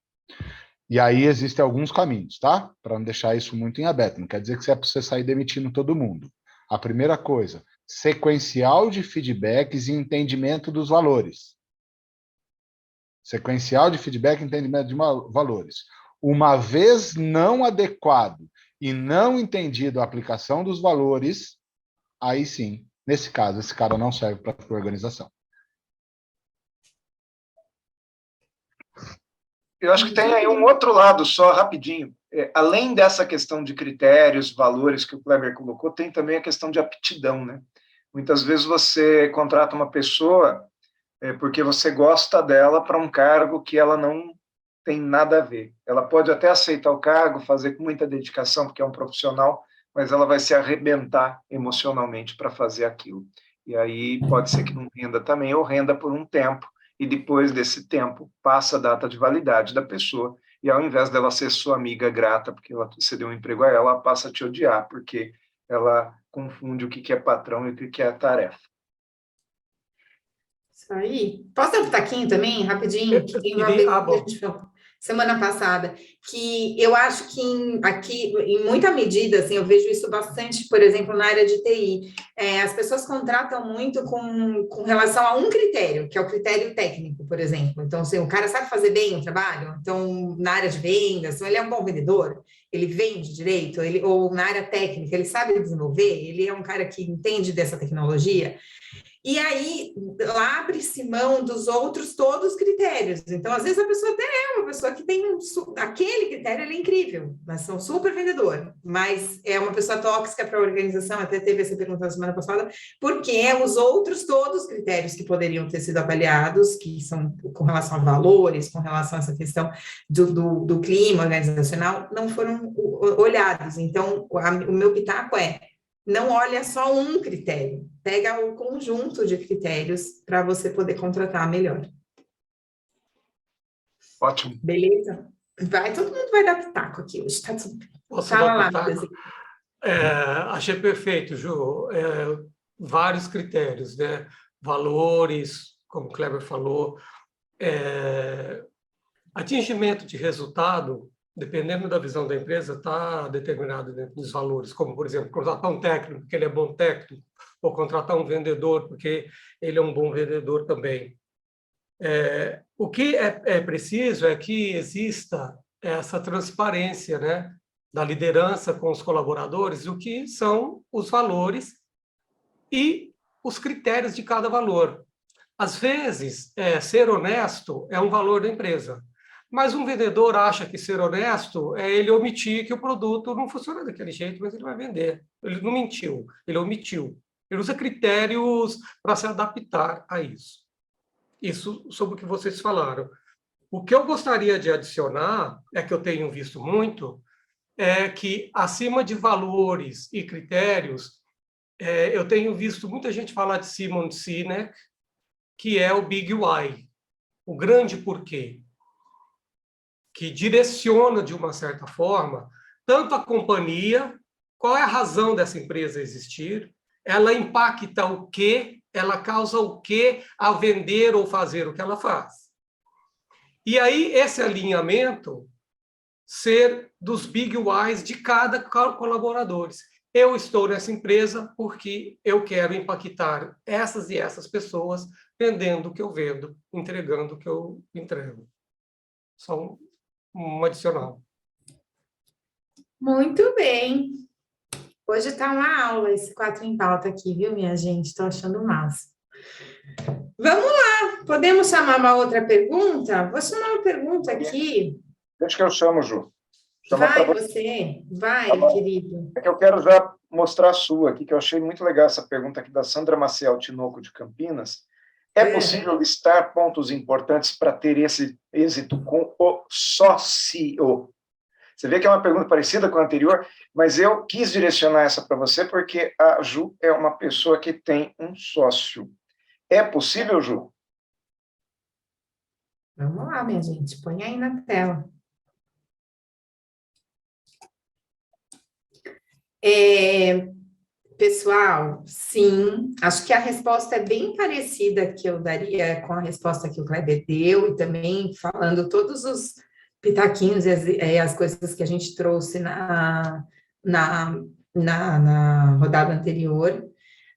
E aí existem alguns caminhos, tá? Para não deixar isso muito em aberto. Não quer dizer que você é para você sair demitindo todo mundo. A primeira coisa, sequencial de feedbacks e entendimento dos valores. Sequencial de feedback e entendimento de valores. Uma vez não adequado e não entendido a aplicação dos valores, aí sim, nesse caso, esse cara não serve para a organização. Eu acho que tem aí um outro lado, só rapidinho. Além dessa questão de critérios, valores que o Kleber colocou, tem também a questão de aptidão, né? Muitas vezes você contrata uma pessoa porque você gosta dela para um cargo que ela não tem nada a ver. Ela pode até aceitar o cargo, fazer com muita dedicação, porque é um profissional, mas ela vai se arrebentar emocionalmente para fazer aquilo. E aí pode ser que não renda também, ou renda por um tempo, e depois desse tempo passa a data de validade da pessoa, e ao invés dela ser sua amiga grata, porque você deu um emprego a ela passa a te odiar, porque ela confunde o que é patrão e o que é tarefa. Isso aí. Posso dar um taquinho também, rapidinho? Que tem uma vez que a gente falou semana passada, que eu acho que aqui, em muita medida, assim, eu vejo isso bastante, por exemplo, na área de TI. As pessoas contratam muito com relação a um critério, que é o critério técnico, por exemplo. Então, assim, o cara sabe fazer bem o trabalho, então, na área de vendas, então, ele é um bom vendedor, ele vende direito, ou na área técnica, ele sabe desenvolver, ele é um cara que entende dessa tecnologia. E aí, lá abre-se mão dos outros todos os critérios. Então, às vezes, a pessoa até é uma pessoa que tem aquele critério, ele é incrível, mas é um super vendedor, mas é uma pessoa tóxica para a organização, até teve essa pergunta na semana passada, porque os outros todos os critérios que poderiam ter sido avaliados, que são com relação a valores, com relação a essa questão do clima organizacional, não foram olhados. Então, o meu pitaco não olha só um critério, pega o conjunto de critérios para você poder contratar melhor. Ótimo. Beleza? Todo mundo vai dar pitaco aqui hoje, tá tudo bem. Posso dar pitaco? Achei perfeito, Ju. Vários critérios, né? Valores, como o Kleber falou, atingimento de resultado, dependendo da visão da empresa, está determinado dentro dos valores, como, por exemplo, contratar um técnico, porque ele é bom técnico, ou contratar um vendedor, porque ele é um bom vendedor também. O que é preciso é que exista essa transparência, né, da liderança com os colaboradores, o que são os valores e os critérios de cada valor. Às vezes, ser honesto é um valor da empresa, mas um vendedor acha que ser honesto é ele omitir que o produto não funciona daquele jeito, mas ele vai vender. Ele não mentiu, ele omitiu. Ele usa critérios para se adaptar a isso. Isso sobre o que vocês falaram. O que eu gostaria de adicionar, que eu tenho visto muito, é que acima de valores e critérios, eu tenho visto muita gente falar de Simon Sinek, que é o Big Why, o grande porquê, que direciona, de uma certa forma, tanto a companhia, qual é a razão dessa empresa existir, ela impacta o quê, ela causa o quê a vender ou fazer o que ela faz. E aí, esse alinhamento ser dos Big Whys de cada colaborador. Eu estou nessa empresa porque eu quero impactar essas e essas pessoas vendendo o que eu vendo, entregando o que eu entrego. Só um adicional. Muito bem. Hoje está uma aula esse 4 em pauta aqui, viu, minha gente? Estou achando massa. Vamos lá. Podemos chamar uma outra pergunta? Vou chamar uma pergunta aqui. Deixa que eu chamo, Ju. Vai você. Vai, querido. É que eu quero já mostrar a sua aqui, que eu achei muito legal essa pergunta aqui da Sandra Maciel Tinoco, de Campinas. É possível listar pontos importantes para ter esse êxito com o sócio? Você vê que é uma pergunta parecida com a anterior, mas eu quis direcionar essa para você porque a Ju é uma pessoa que tem um sócio. É possível, Ju? Vamos lá, minha gente. Põe aí na tela. Pessoal, sim, acho que a resposta é bem parecida que eu daria com a resposta que o Kleber deu, e também falando todos pitaquinhos e as coisas que a gente trouxe na, na rodada anterior.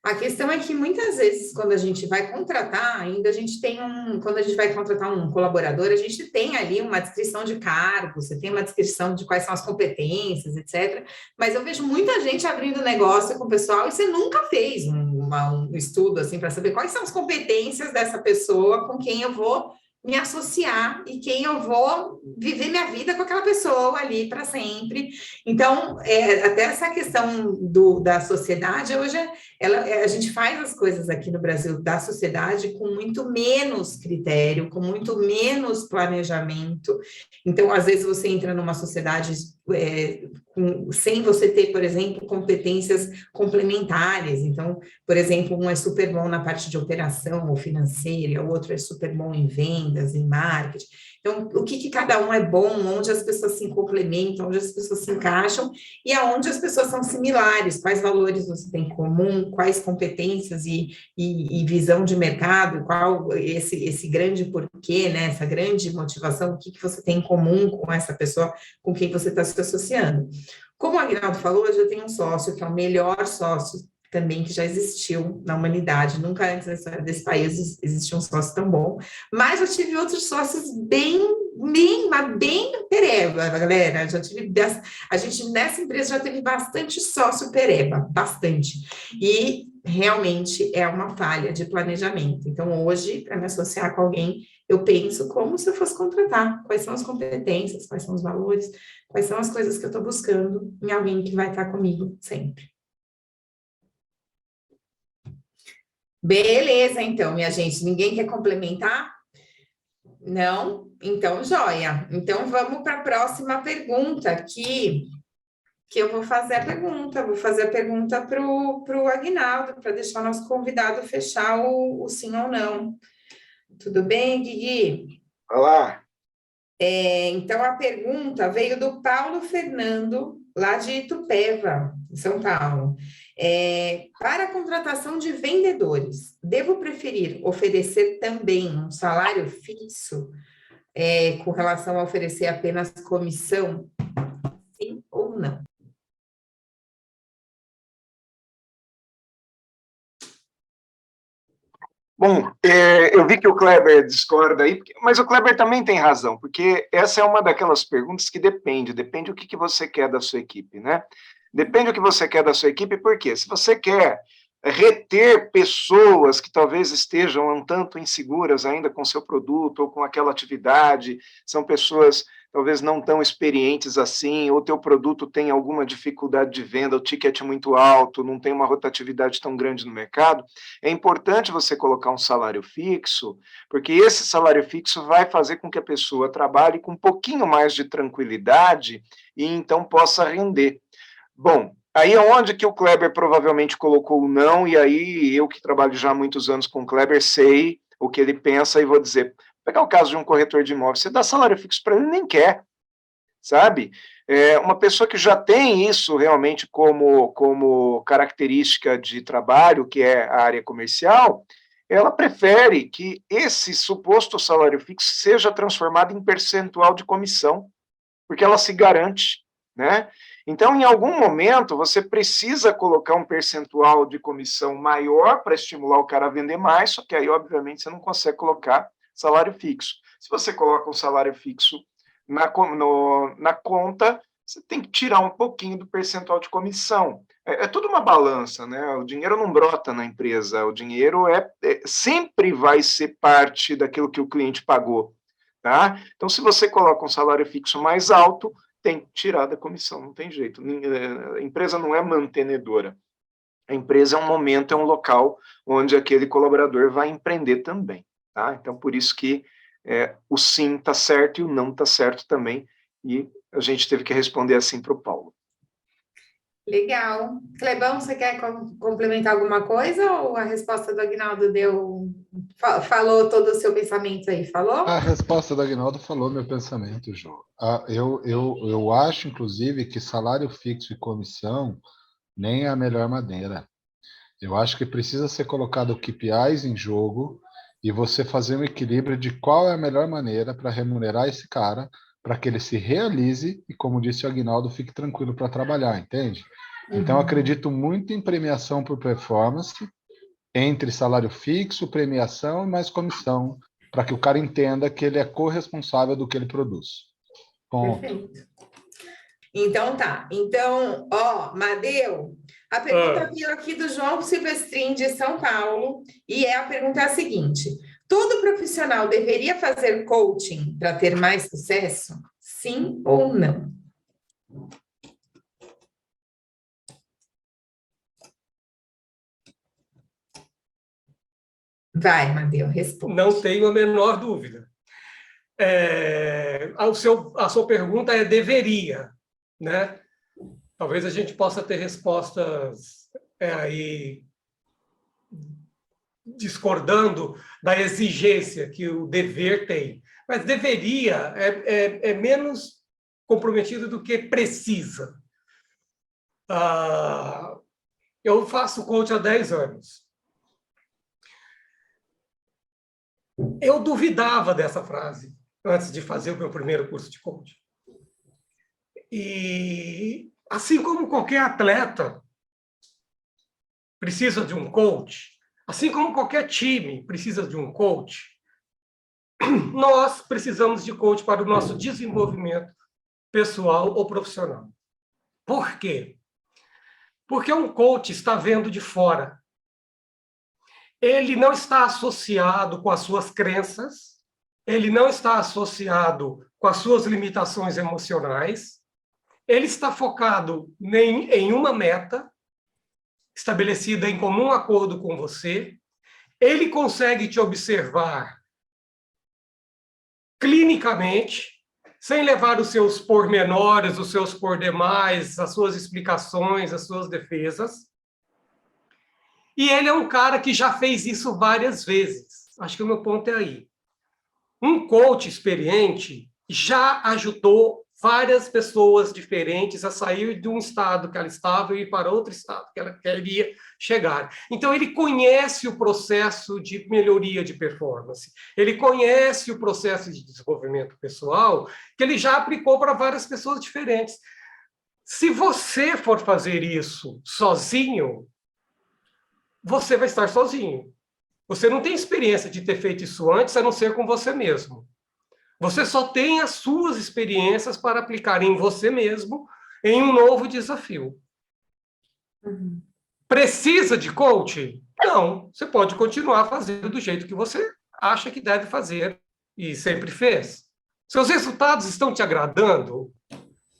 A questão é que muitas vezes, quando a gente vai contratar, ainda a gente tem quando a gente vai contratar um colaborador, a gente tem ali uma descrição de cargo, você tem uma descrição de quais são as competências, etc. Mas eu vejo muita gente abrindo negócio com o pessoal e você nunca fez um estudo assim para saber quais são as competências dessa pessoa com quem eu vou me associar e quem eu vou viver minha vida com aquela pessoa ali para sempre. Então, até essa questão da sociedade, hoje a gente faz as coisas aqui no Brasil da sociedade com muito menos critério, com muito menos planejamento. Então, às vezes você entra numa sociedade sem você ter, por exemplo, competências complementares. Então, por exemplo, um é super bom na parte de operação ou financeira, o outro é super bom em vendas, em marketing. Então, o que cada um é bom, onde as pessoas se complementam, onde as pessoas se encaixam e aonde as pessoas são similares, quais valores você tem em comum, quais competências e visão de mercado, qual esse grande porquê, né, essa grande motivação, o que você tem em comum com essa pessoa com quem você está se associando. Como o Aguinaldo falou, eu já tenho um sócio que é o melhor sócio também que já existiu na humanidade. Nunca antes na história desse país existiu um sócio tão bom. Mas eu tive outros sócios bem pereba, galera. A gente nessa empresa já teve bastante sócio pereba, bastante. E realmente é uma falha de planejamento. Então, hoje, para me associar com alguém, eu penso como se eu fosse contratar. Quais são as competências, quais são os valores, quais são as coisas que eu estou buscando em alguém que vai estar comigo sempre. Beleza, então, minha gente. Ninguém quer complementar? Não? Então, joia. Então, vamos para a próxima pergunta aqui, que eu vou fazer a pergunta. Vou fazer a pergunta para o Aguinaldo, para deixar o nosso convidado fechar o sim ou não. Tudo bem, Guigui? Olá. Então, a pergunta veio do Paulo Fernando, lá de Itupeva, em São Paulo. Para a contratação de vendedores, devo preferir oferecer também um salário fixo com relação a oferecer apenas comissão? Sim ou não? Bom, eu vi que o Kleber discorda aí, mas o Kleber também tem razão, porque essa é uma daquelas perguntas que depende o que você quer da sua equipe, né? Depende do que você quer da sua equipe, porque se você quer reter pessoas que talvez estejam um tanto inseguras ainda com seu produto ou com aquela atividade, são pessoas talvez não tão experientes assim, ou teu produto tem alguma dificuldade de venda, o ticket é muito alto, não tem uma rotatividade tão grande no mercado, é importante você colocar um salário fixo, porque esse salário fixo vai fazer com que a pessoa trabalhe com um pouquinho mais de tranquilidade e então possa render. Bom, aí é onde que o Kleber provavelmente colocou o não, e aí eu que trabalho já há muitos anos com o Kleber, sei o que ele pensa e vou dizer, pegar o caso de um corretor de imóveis, você dá salário fixo para ele, nem quer, sabe? Uma pessoa que já tem isso realmente como característica de trabalho, que é a área comercial, ela prefere que esse suposto salário fixo seja transformado em percentual de comissão, porque ela se garante, né? Então, em algum momento, você precisa colocar um percentual de comissão maior para estimular o cara a vender mais, só que aí, obviamente, você não consegue colocar salário fixo. Se você coloca um salário fixo na conta, você tem que tirar um pouquinho do percentual de comissão. É tudo uma balança, né? O dinheiro não brota na empresa, o dinheiro sempre vai ser parte daquilo que o cliente pagou, tá? Então, se você coloca um salário fixo mais alto, tem que tirar da comissão, não tem jeito. A empresa não é mantenedora. A empresa é um momento, é um local onde aquele colaborador vai empreender também, tá? Então, por isso que o sim está certo e o não está certo também, e a gente teve que responder assim para o Paulo. Legal. Clebão, você quer complementar alguma coisa ou a resposta do Aguinaldo falou todo o seu pensamento aí? Falou? A resposta do Aguinaldo falou meu pensamento, Jô. Eu acho, inclusive, que salário fixo e comissão nem é a melhor maneira. Eu acho que precisa ser colocado KPIs em jogo e você fazer um equilíbrio de qual é a melhor maneira para remunerar esse cara, para que ele se realize e, como disse o Aguinaldo, fique tranquilo para trabalhar, entende? Então, eu acredito muito em premiação por performance, entre salário fixo, premiação e mais comissão, para que o cara entenda que ele é corresponsável do que ele produz. Ponto. Perfeito. Então tá. Então, ó, Madeu, a pergunta veio aqui do João Silvestrin, de São Paulo, e a pergunta é a seguinte: todo profissional deveria fazer coaching para ter mais sucesso? Sim ou não? Vai, Madeu, responde. Não tenho a menor dúvida. A sua pergunta é deveria, né? Talvez a gente possa ter respostas aí discordando da exigência que o dever tem, mas deveria é menos comprometido do que precisa. Eu faço coach há 10 anos. Eu duvidava dessa frase antes de fazer o meu primeiro curso de coach. E, assim como qualquer atleta precisa de um coach, assim como qualquer time precisa de um coach, nós precisamos de coach para o nosso desenvolvimento pessoal ou profissional. Por quê? Porque um coach está vendo de fora. Ele não está associado com as suas crenças, ele não está associado com as suas limitações emocionais, ele está focado em uma meta estabelecida em comum acordo com você, ele consegue te observar clinicamente, sem levar os seus pormenores, os seus pordemais, as suas explicações, as suas defesas. E ele é um cara que já fez isso várias vezes. Acho que o meu ponto é aí. Um coach experiente já ajudou várias pessoas diferentes a sair de um estado que ela estava e ir para outro estado que ela queria chegar. Então, ele conhece o processo de melhoria de performance. Ele conhece o processo de desenvolvimento pessoal que ele já aplicou para várias pessoas diferentes. Se você for fazer isso sozinho, você vai estar sozinho. Você não tem experiência de ter feito isso antes, a não ser com você mesmo. Você só tem as suas experiências para aplicar em você mesmo em um novo desafio. Precisa de coaching? Não. Você pode continuar fazendo do jeito que você acha que deve fazer e sempre fez. Seus resultados estão te agradando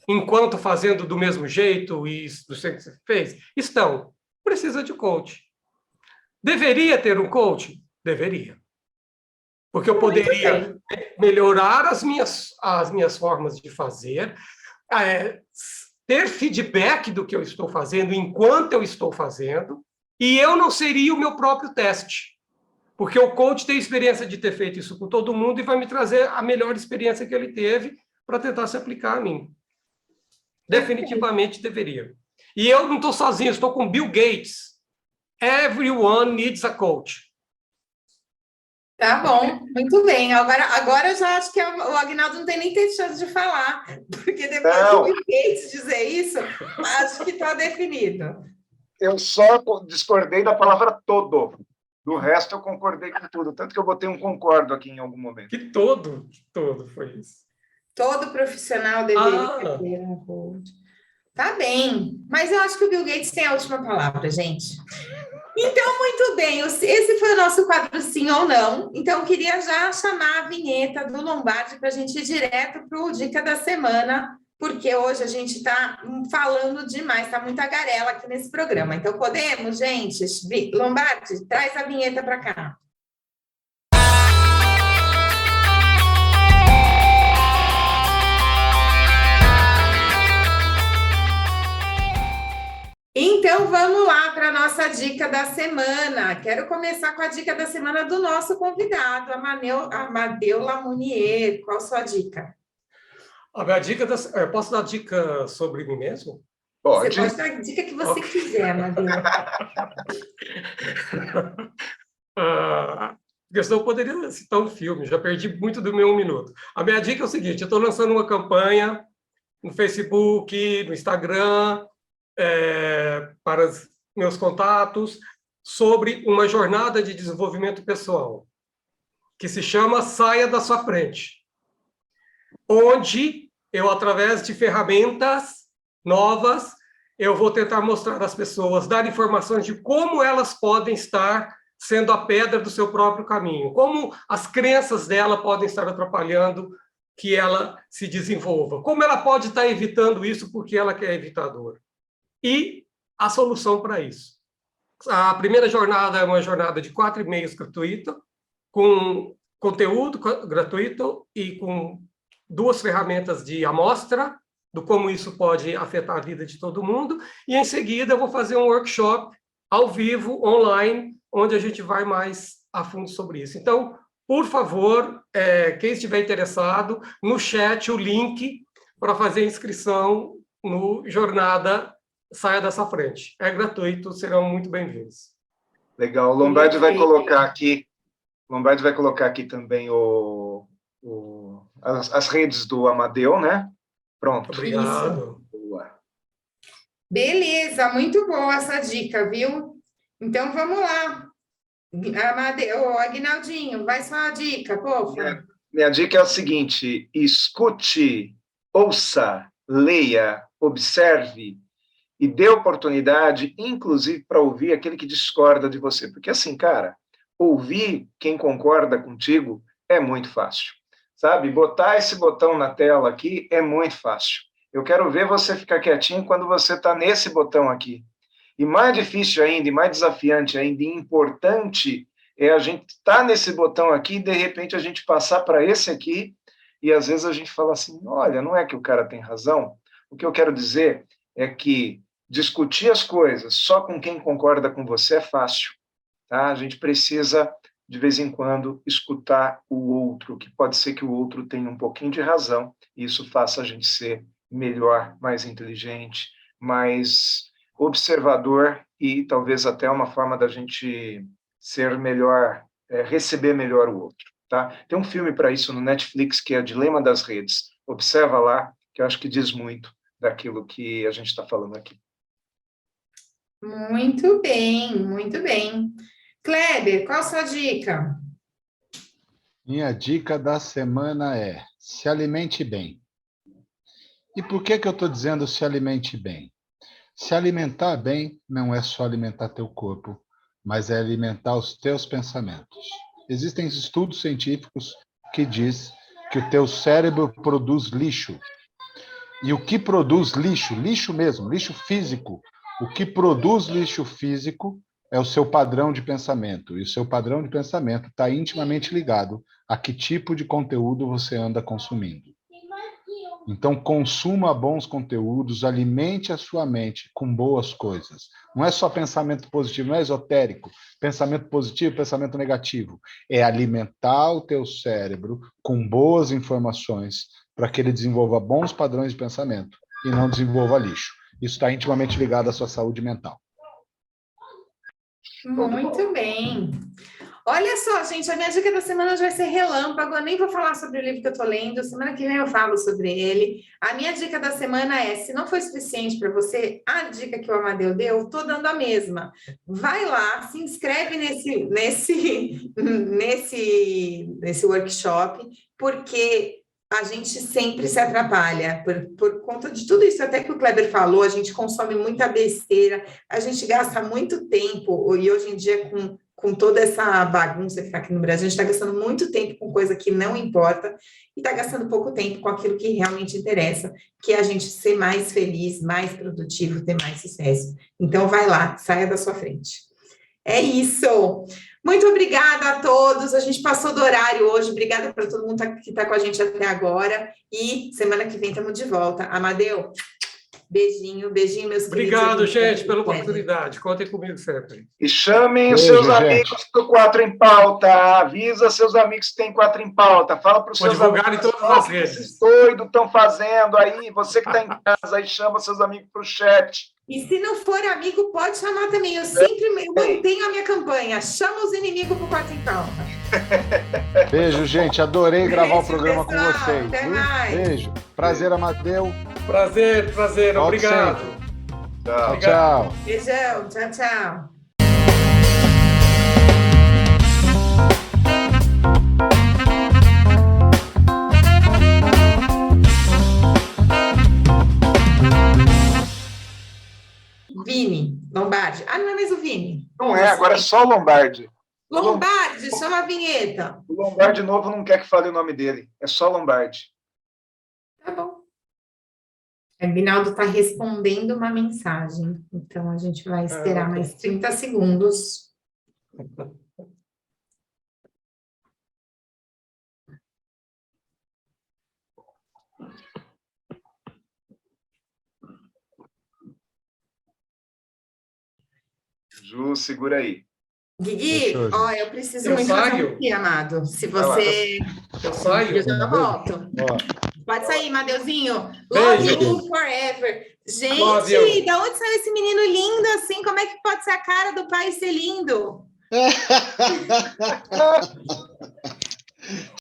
enquanto fazendo do mesmo jeito e do jeito que você fez? Estão. Precisa de coaching. Deveria ter um coach? Deveria. Porque eu poderia melhorar as minhas formas de fazer, ter feedback do que eu estou fazendo enquanto eu estou fazendo, e eu não seria o meu próprio teste. Porque o coach tem experiência de ter feito isso com todo mundo e vai me trazer a melhor experiência que ele teve para tentar se aplicar a mim. Definitivamente deveria. E eu não estou sozinho, estou com Bill Gates. Everyone needs a coach. Tá bom, muito bem. Agora eu já acho que o Aguinaldo não tem nem chance de falar, porque depois do Bill Gates dizer isso, acho que está definido. Eu só discordei da palavra todo. Do resto, eu concordei com tudo. Tanto que eu botei um concordo aqui em algum momento. Que todo foi isso. Todo profissional deveria ter um coach. Tá bem, mas eu acho que o Bill Gates tem a última palavra, gente. Então, muito bem, esse foi o nosso quadro Sim ou Não. Então, eu queria já chamar a vinheta do Lombardi para a gente ir direto para o Dica da Semana, porque hoje a gente está falando demais, está muita garela aqui nesse programa. Então, podemos, gente? Lombardi, traz a vinheta para cá. Então, vamos lá para a nossa dica da semana. Quero começar com a dica da semana do nosso convidado, Amadeu Lamounier. Qual a sua dica? A minha dica, eu posso dar dica sobre mim mesmo? Pode. Você pode dar a dica que você quiser, Amadeu. porque senão eu poderia citar um filme, já perdi muito do meu 1 minuto. A minha dica é o seguinte, eu estou lançando uma campanha no Facebook, no Instagram, para os meus contatos, sobre uma jornada de desenvolvimento pessoal, que se chama Saia da Sua Frente, onde eu, através de ferramentas novas, eu vou tentar mostrar às pessoas, dar informações de como elas podem estar sendo a pedra do seu próprio caminho, como as crenças dela podem estar atrapalhando que ela se desenvolva, como ela pode estar evitando isso porque ela quer evitar dor. E a solução para isso. A primeira jornada é uma jornada de 4 e-mails gratuita, com conteúdo gratuito e com 2 ferramentas de amostra, do como isso pode afetar a vida de todo mundo, e em seguida eu vou fazer um workshop ao vivo, online, onde a gente vai mais a fundo sobre isso. Então, por favor, quem estiver interessado, no chat o link para fazer inscrição no Jornada Saia dessa Frente. É gratuito, serão muito bem-vindos. Legal, o Lombardi vai colocar aqui, também as redes do Amadeu, né? Pronto. Obrigado. Boa. Beleza, muito boa essa dica, viu? Então, vamos lá. Amadeu, Aguinaldinho, vai sua dica, pofa. Minha dica é o seguinte, escute, ouça, leia, observe e dê oportunidade, inclusive, para ouvir aquele que discorda de você. Porque assim, cara, ouvir quem concorda contigo é muito fácil. Sabe? Botar esse botão na tela aqui é muito fácil. Eu quero ver você ficar quietinho quando você está nesse botão aqui. E mais difícil ainda, e mais desafiante ainda, e importante, é a gente estar nesse botão aqui e, de repente, a gente passar para esse aqui, e às vezes a gente fala assim, olha, não é que o cara tem razão? O que eu quero dizer é que discutir as coisas só com quem concorda com você é fácil. Tá? A gente precisa, de vez em quando, escutar o outro, que pode ser que o outro tenha um pouquinho de razão, e isso faça a gente ser melhor, mais inteligente, mais observador e talvez até uma forma da gente ser melhor, receber melhor o outro. Tá? Tem um filme para isso no Netflix que é Dilema das Redes. Observa lá, que eu acho que diz muito daquilo que a gente está falando aqui. Muito bem, muito bem. Kleber, qual a sua dica? Minha dica da semana é se alimente bem. E por que eu estou dizendo se alimente bem? Se alimentar bem não é só alimentar teu corpo, mas é alimentar os teus pensamentos. Existem estudos científicos que diz que o teu cérebro produz lixo. E o que produz lixo, lixo mesmo, lixo físico, o que produz lixo físico é o seu padrão de pensamento. E o seu padrão de pensamento está intimamente ligado a que tipo de conteúdo você anda consumindo. Então, consuma bons conteúdos, alimente a sua mente com boas coisas. Não é só pensamento positivo, não é esotérico. Pensamento positivo, pensamento negativo. É alimentar o teu cérebro com boas informações para que ele desenvolva bons padrões de pensamento e não desenvolva lixo. Isso está intimamente ligado à sua saúde mental. Muito bem. Olha só, gente, a minha dica da semana já vai ser relâmpago. Eu nem vou falar sobre o livro que eu estou lendo. Semana que vem eu falo sobre ele. A minha dica da semana é, se não foi suficiente para você, a dica que o Amadeu deu, eu estou dando a mesma. Vai lá, se inscreve nesse workshop, porque a gente sempre se atrapalha por conta de tudo isso até que o Kleber falou, a gente consome muita besteira, a gente gasta muito tempo, e hoje em dia com toda essa bagunça que está aqui no Brasil, a gente está gastando muito tempo com coisa que não importa e está gastando pouco tempo com aquilo que realmente interessa, que é a gente ser mais feliz, mais produtivo, ter mais sucesso. Então, vai lá, saia da sua frente. É isso! Muito obrigada a todos, a gente passou do horário hoje, obrigada para todo mundo que está com a gente até agora, e semana que vem estamos de volta. Amadeu, beijinho, beijinho, meus queridos. Obrigado, gente, pela oportunidade, contem comigo sempre. E chamem os seus amigos para o 4 em Pauta, avisa seus amigos que tem 4 em Pauta, fala para os seus amigos. Divulgar em todas as redes. Esses doidos estão fazendo aí, você que está em casa, aí chama seus amigos para o chat. E se não for amigo, pode chamar também. Eu sempre mantenho a minha campanha. Chama os inimigos para o 4 em Pauta. Beijo, gente. Adorei gravar o Beijo, programa com pessoal. vocês. Até viu? mais. Beijo. Prazer, Amadeu. Prazer, Volte obrigado. Tchau. Tchau, tchau. Beijão. Tchau, tchau. Vini, Lombardi. Ah, não é mais o Vini. Não é, agora é só o Lombardi. Lombardi, chama a vinheta. O Lombardi novo não quer que fale o nome dele. É só Lombardi. Tá bom. O Aguinaldo está respondendo uma mensagem. Então, a gente vai esperar ok. mais 30 segundos. Ju, segura aí. Guigui, Fechou, ó, eu preciso Eu muito fazer saio? um xixi, amado. Se Vai lá. você... Eu saio. Eu já volto. Ó, Pode sair, Madeuzinho. Love Beijo. you forever. Gente, Love you. da onde saiu esse menino lindo assim? Como é que pode ser a cara do pai ser lindo?